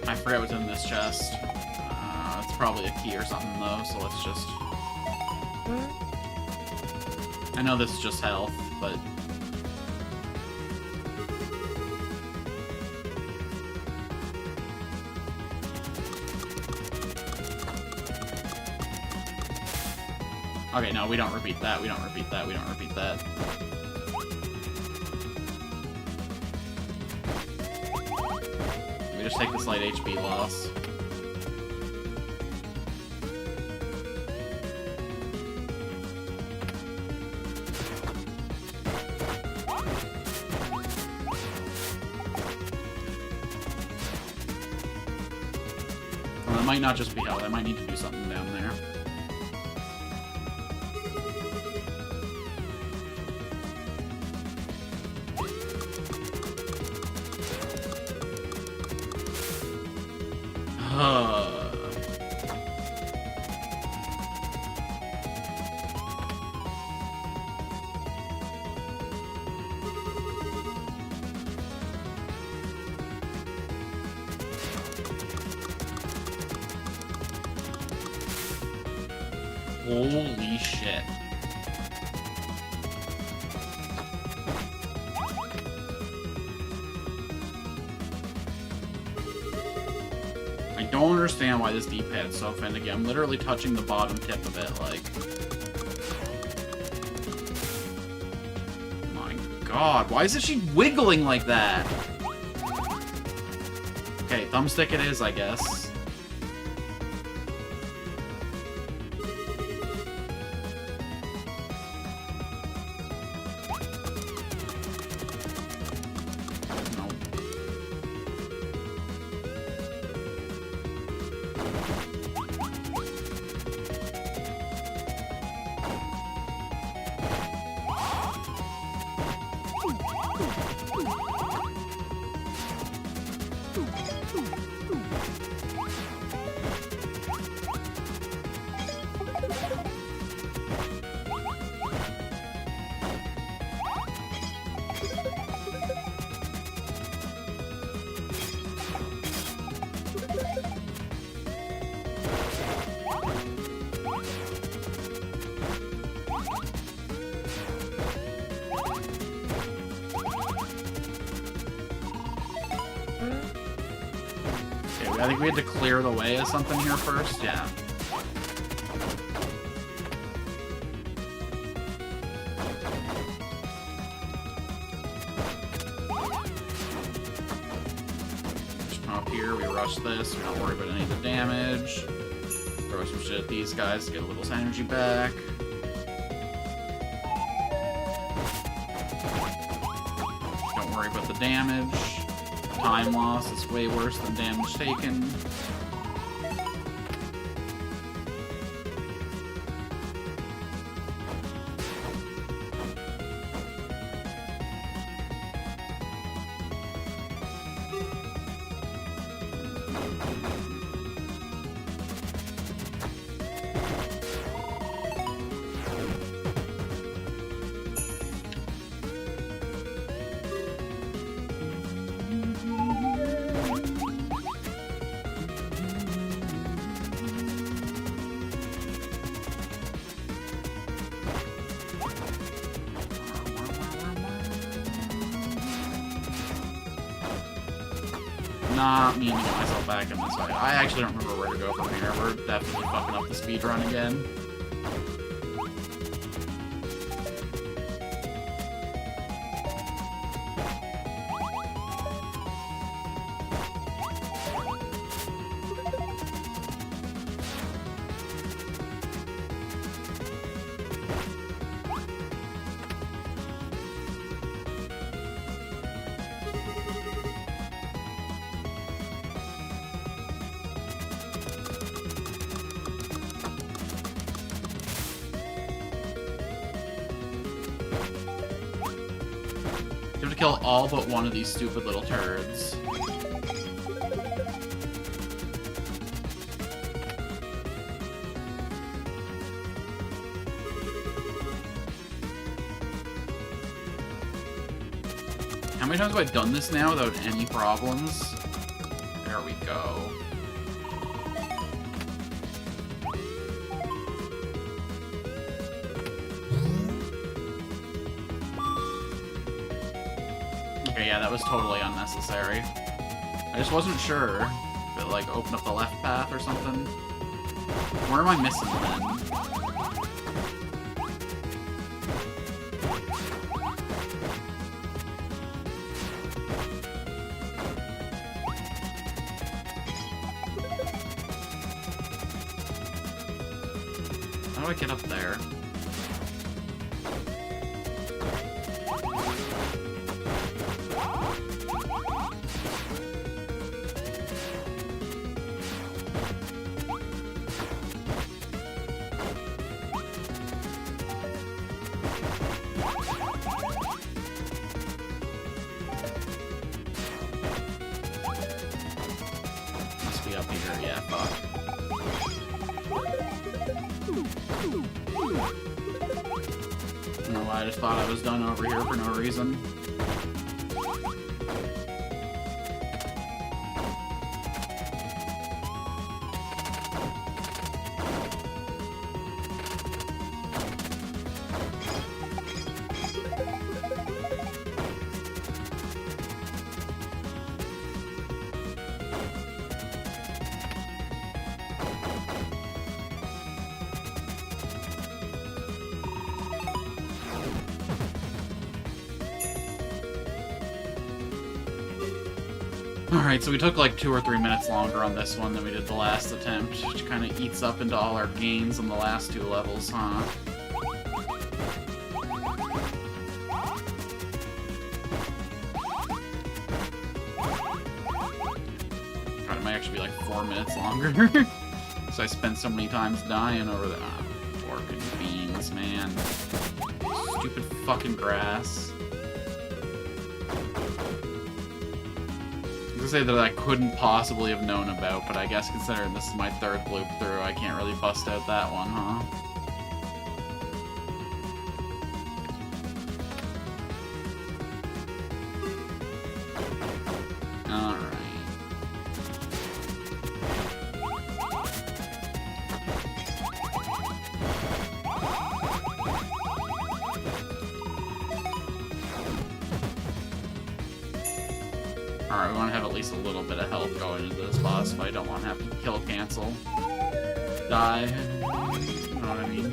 I forget what's in this chest. It's probably a key or something, though, so let's just... I know this is just health, but... Okay, no, we don't repeat that, we don't repeat that, we don't repeat that. We just take the slight HP loss. Well, it might not just be health, I might need to do something down there. Holy shit. I don't understand why this D-pad's so finicky. I'm literally touching the bottom tip of it, like... My god, why isn't she wiggling like that? Okay, thumbstick it is, I guess. I think we had to clear the way of something here first, yeah. Just come up here, we rush this, we don't worry about any of the damage. Throw some shit at these guys to get a little energy back. Don't worry about the damage. Time loss is way worse than damage taken. Not meaning to get myself back in this way. I actually don't remember where to go from here. We're definitely fucking up the speedrun again. to kill all but one of these stupid little turds. How many times have I done this now without any problems? There we go. Okay, yeah, that was totally unnecessary. I just wasn't sure if it, like, opened up the left path or something. Where am I missing then? How do I get up there? Must be up here, yeah, fuck. No, I just thought I was done over here for no reason. Alright, so we took like 2 or 3 minutes longer on this one than we did the last attempt, which kind of eats up into all our gains on the last 2 levels, huh? God, it might actually be like 4 minutes longer. So I spent so many times dying over the... Ah, pork and beans, man. Stupid fucking grass. I was gonna say that I couldn't possibly have known about, but I guess considering this is my 3rd loop through, I can't really bust out that one, huh? Alright. Alright, we want to have at least a little bit of health going into this boss fight. I don't want to have to kill cancel. Die. You know what I mean?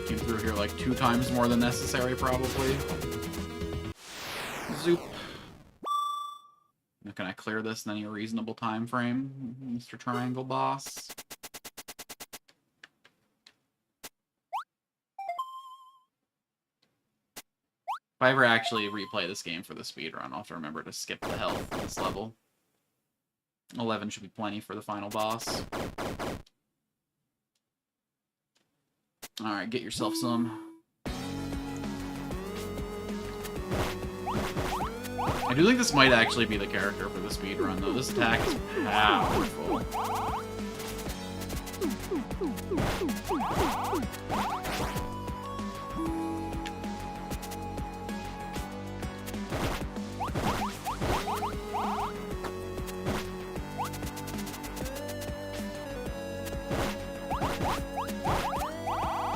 Came through here like 2 times more than necessary, probably. Zoop. Can I clear this in any reasonable time frame, Mr. Triangle Boss? If I ever actually replay this game for the speedrun, I'll have to remember to skip the health in this level. 11 should be plenty for the final boss. Alright, get yourself some. I do think this might actually be the character for the speedrun, though. This attack is powerful.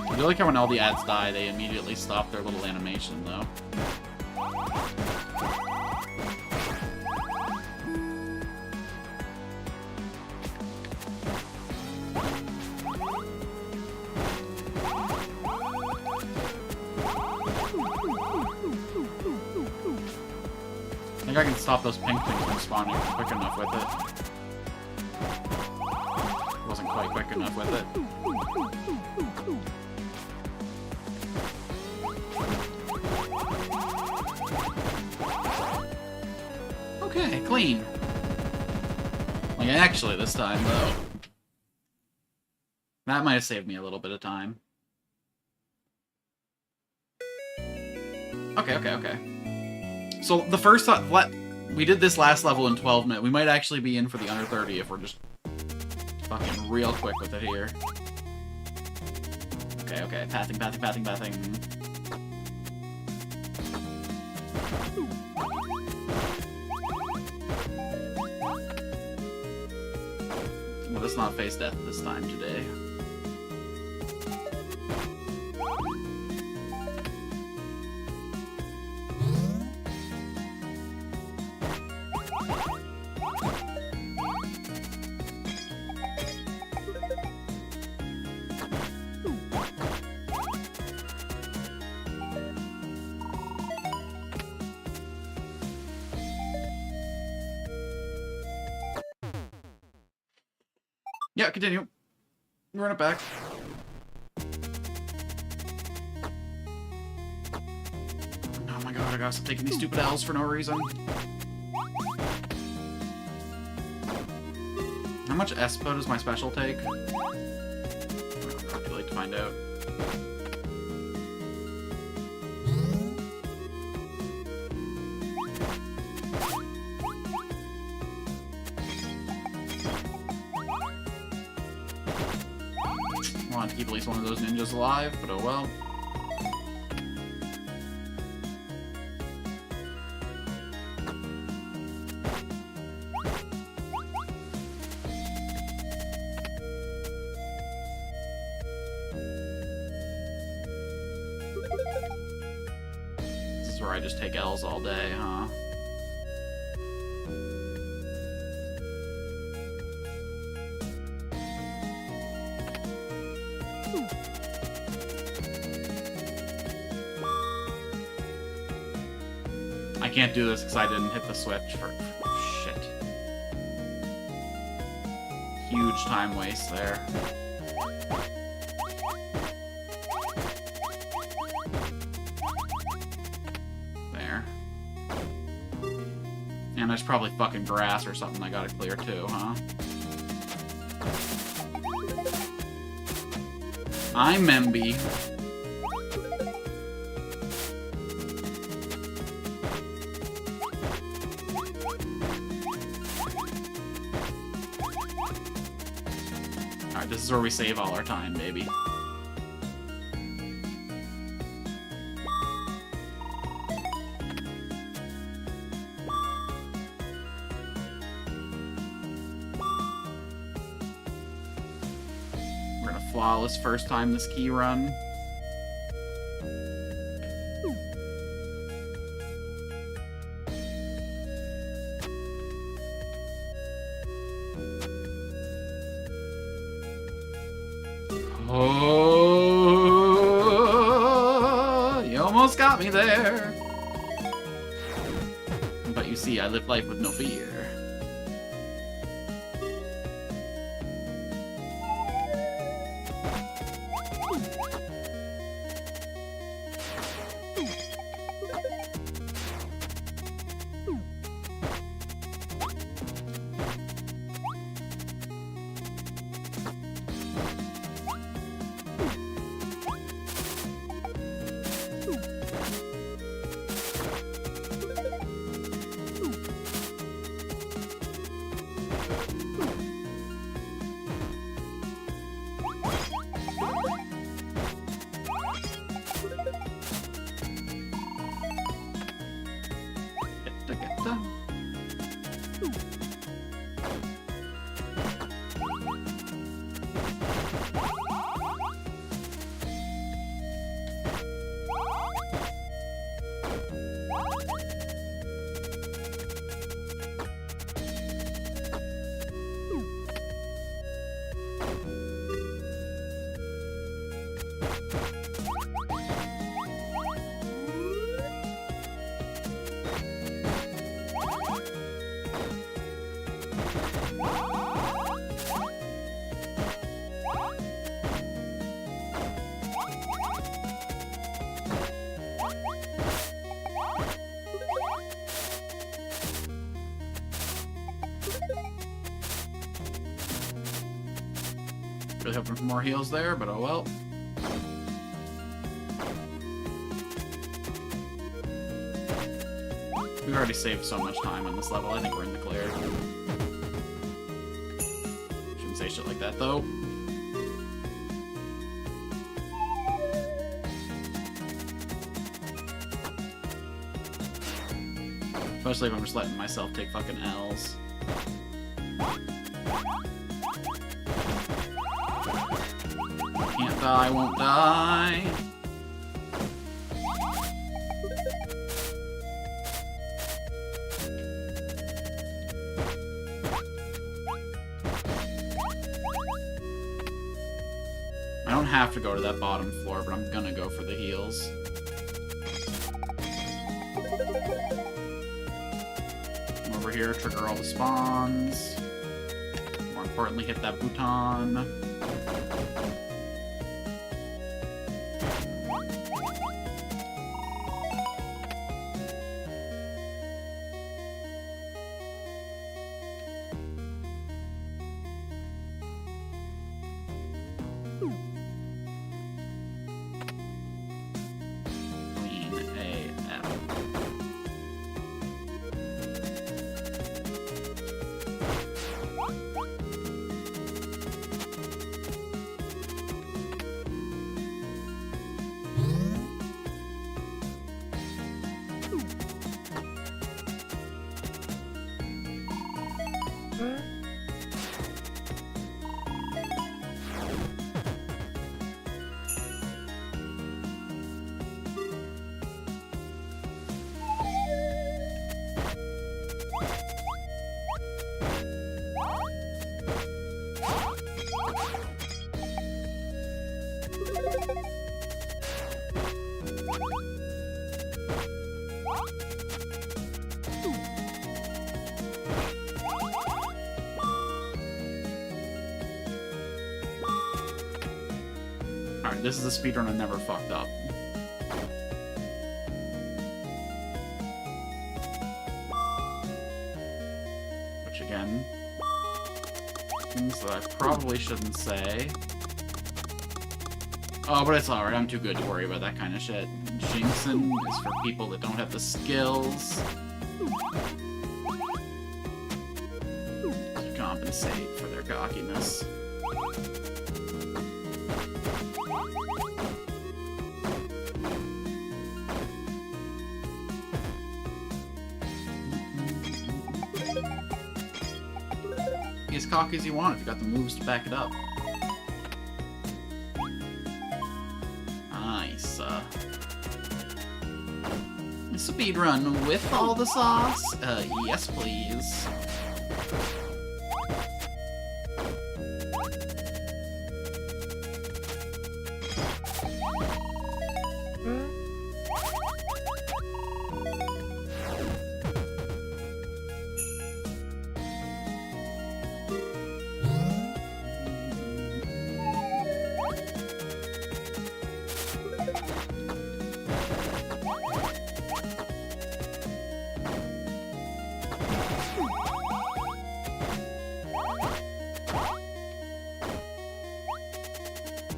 I do like how when all the ads die, they immediately stop their little animation, though. I think I can stop those pink things from spawning quick enough with it. Wasn't quite quick enough with it. Okay, clean. Like, actually, this time, though. That might have saved me a little bit of time. Okay. So, the first we did this last level in 12 minutes. We might actually be in for the under 30 if we're just fucking real quick with it here. Okay. Pathing. Well, let's not face death this time today. Yeah, continue. Run it back. Oh my god, I gotta stop taking these stupid L's for no reason. How much Espo does my special take? I'd like to find out. I want to keep at least one of those ninjas alive, but oh well. This is where I just take L's all day, huh? I can't do this because I didn't hit the switch for shit. Huge time waste there. There. And there's probably fucking grass or something I gotta clear too, huh? I'm Memby. Alright, this is where we save all our time, baby. We're gonna flawless first time this key run. Oh, you almost got me there. But you see, I live life with no fear. really hoping for more heals there, but oh well. We've already saved so much time on this level. I think we're in the clear. Shouldn't say shit like that, though. Especially if I'm just letting myself take fucking L's. Can't die, won't die. I don't have to go to that bottom floor, but I'm gonna go for the heals. Come over here, trigger all the spawns. More importantly, hit that bouton. Alright, this is a speedrun I never fucked up. Which, again, things that I probably shouldn't say. Oh, but it's alright, I'm too good to worry about that kind of shit. Jinxing is for people that don't have the skills to compensate for their cockiness. Be as cocky as you want if you got the moves to back it up. Nice. Speedrun with all the sauce? Yes, please.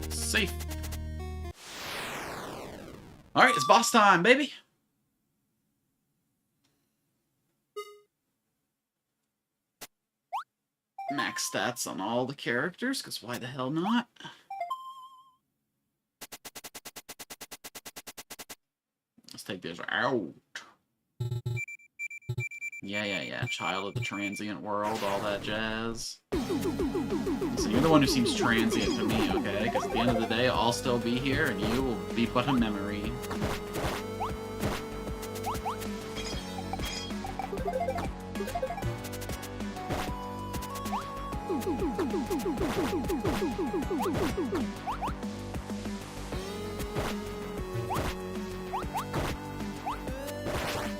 Safe. Alright, it's boss time, baby! Max stats on all the characters, because why the hell not? Let's take this out. Yeah. Child of the transient world, all that jazz. So you're the one who seems transient to me, okay? Because at the end of the day, I'll still be here, and you will be but a memory.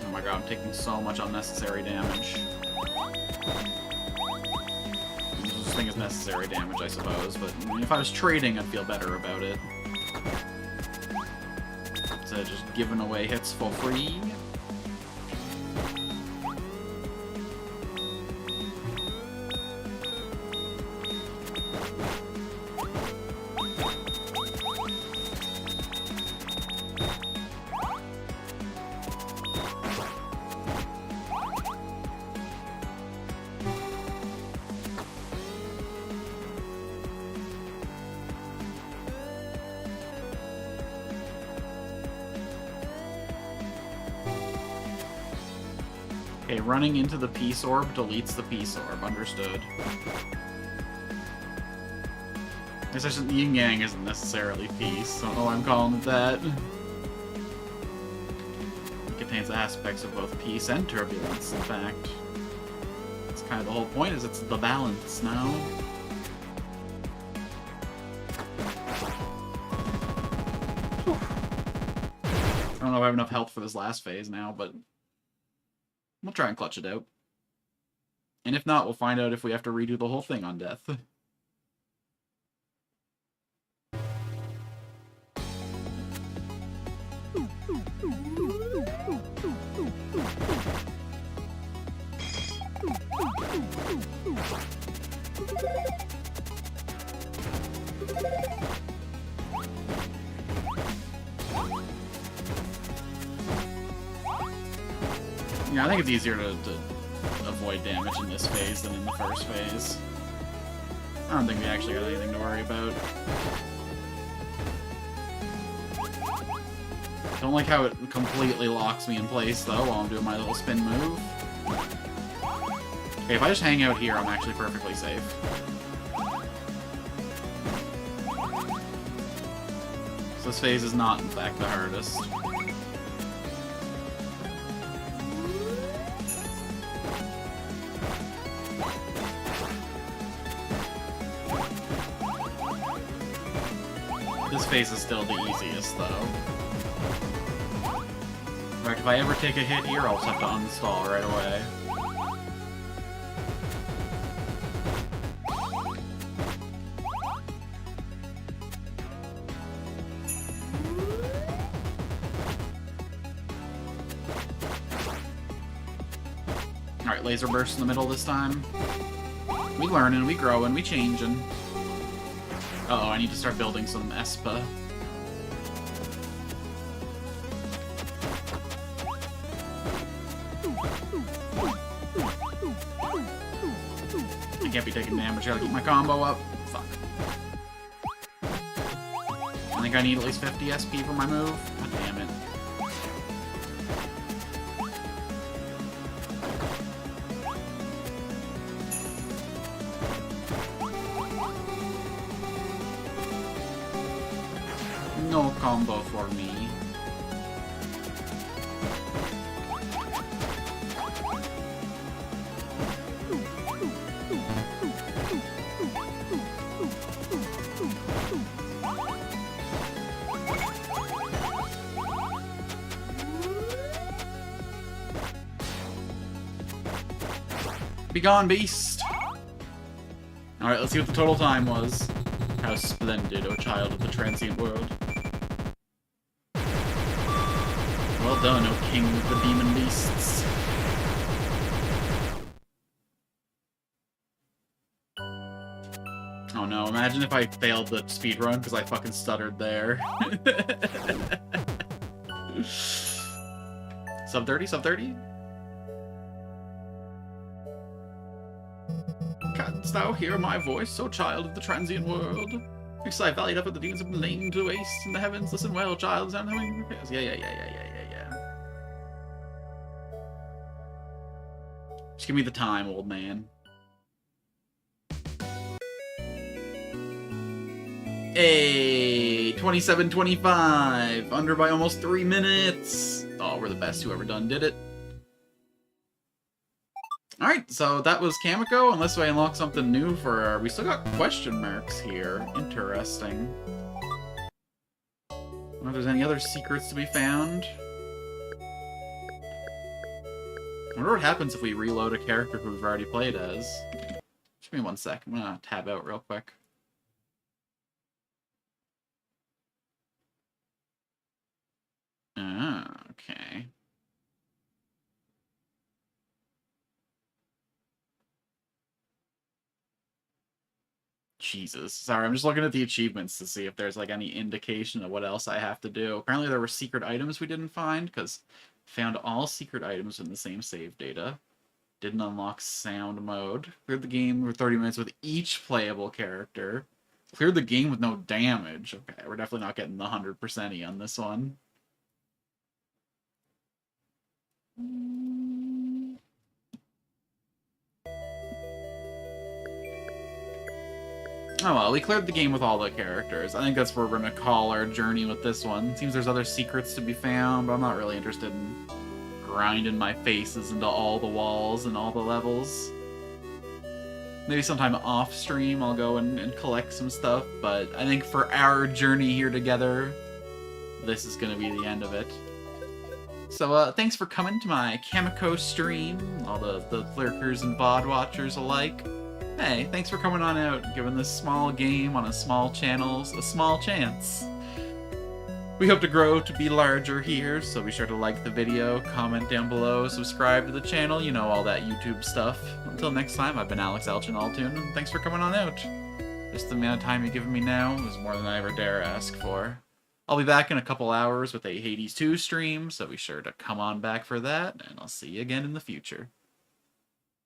Oh my god, I'm taking so much unnecessary damage. This thing is necessary damage, I suppose, but if I was trading, I'd feel better about it. Instead of just giving away hits for free. Okay, running into the peace orb deletes the peace orb. Understood. Yin Yang isn't necessarily peace. So I don't know why I'm calling it that. It contains aspects of both peace and turbulence, in fact. That's kind of the whole point, is it's the balance now. Whew. I don't know if I have enough health for this last phase now, but we'll try and clutch it out. And if not, we'll find out if we have to redo the whole thing on death. Yeah, I think it's easier to avoid damage in this phase than in the first phase. I don't think we actually got anything to worry about. Don't like how it completely locks me in place, though, while I'm doing my little spin move. Okay, if I just hang out here, I'm actually perfectly safe. So this phase is not, in fact, the hardest. This phase is still the easiest, though. In fact, if I ever take a hit here, I'll just have to uninstall right away. Alright, laser burst in the middle this time. We learning, we growing, we changing. Uh-oh, I need to start building some Espa. I can't be taking damage, I gotta keep my combo up. Fuck. I think I need at least 50 SP for my move. God damn it. No combo for me. Begone, beast! Alright, let's see what the total time was. How splendid, O child of the transient world. Well done, O king of the demon beasts. Oh no, imagine if I failed the speedrun because I fucking stuttered there. Sub 30? Sub 30? Canst thou hear my voice, O child of the transient world? Because I valued up at the demons have been lain to waste in the heavens. Listen well, child, is having repairs. Yeah. Just give me the time, old man. Hey, 27:25, under by almost 3 minutes. Oh, we're the best who ever done did it. Alright, so that was KAMIKO, unless we unlock something new for our... We still got question marks here. Interesting. I wonder if there's any other secrets to be found. I wonder what happens if we reload a character who we've already played as. Just give me 1 sec. I'm gonna tab out real quick. Ah, okay. Jesus. Sorry, I'm just looking at the achievements to see if there's, like, any indication of what else I have to do. Apparently there were secret items we didn't find, because found all secret items in the same save data. Didn't unlock sound mode. Cleared the game for 30 minutes with each playable character. Cleared the game with no damage. Okay, we're definitely not getting the 100%y on this one. Oh well, we cleared the game with all the characters. I think that's where we're gonna call our journey with this one. Seems there's other secrets to be found, but I'm not really interested in grinding my faces into all the walls and all the levels. Maybe sometime off stream I'll go and collect some stuff, but I think for our journey here together, this is gonna be the end of it. So, thanks for coming to my KAMIKO stream, all the lurkers and VOD watchers alike. Hey, thanks for coming on out and giving this small game on a small channel a small chance. We hope to grow to be larger here, so be sure to like the video, comment down below, subscribe to the channel, you know, all that YouTube stuff. Until next time, I've been Alex Alchinaltoon, and thanks for coming on out. Just the amount of time you've given me now is more than I ever dare ask for. I'll be back in a couple hours with a Hades 2 stream, so be sure to come on back for that, and I'll see you again in the future.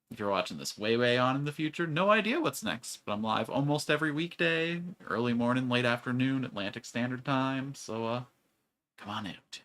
If you're watching this way on in the future, no idea what's next, but I'm live almost every weekday, early morning, late afternoon, Atlantic Standard Time, so come on out.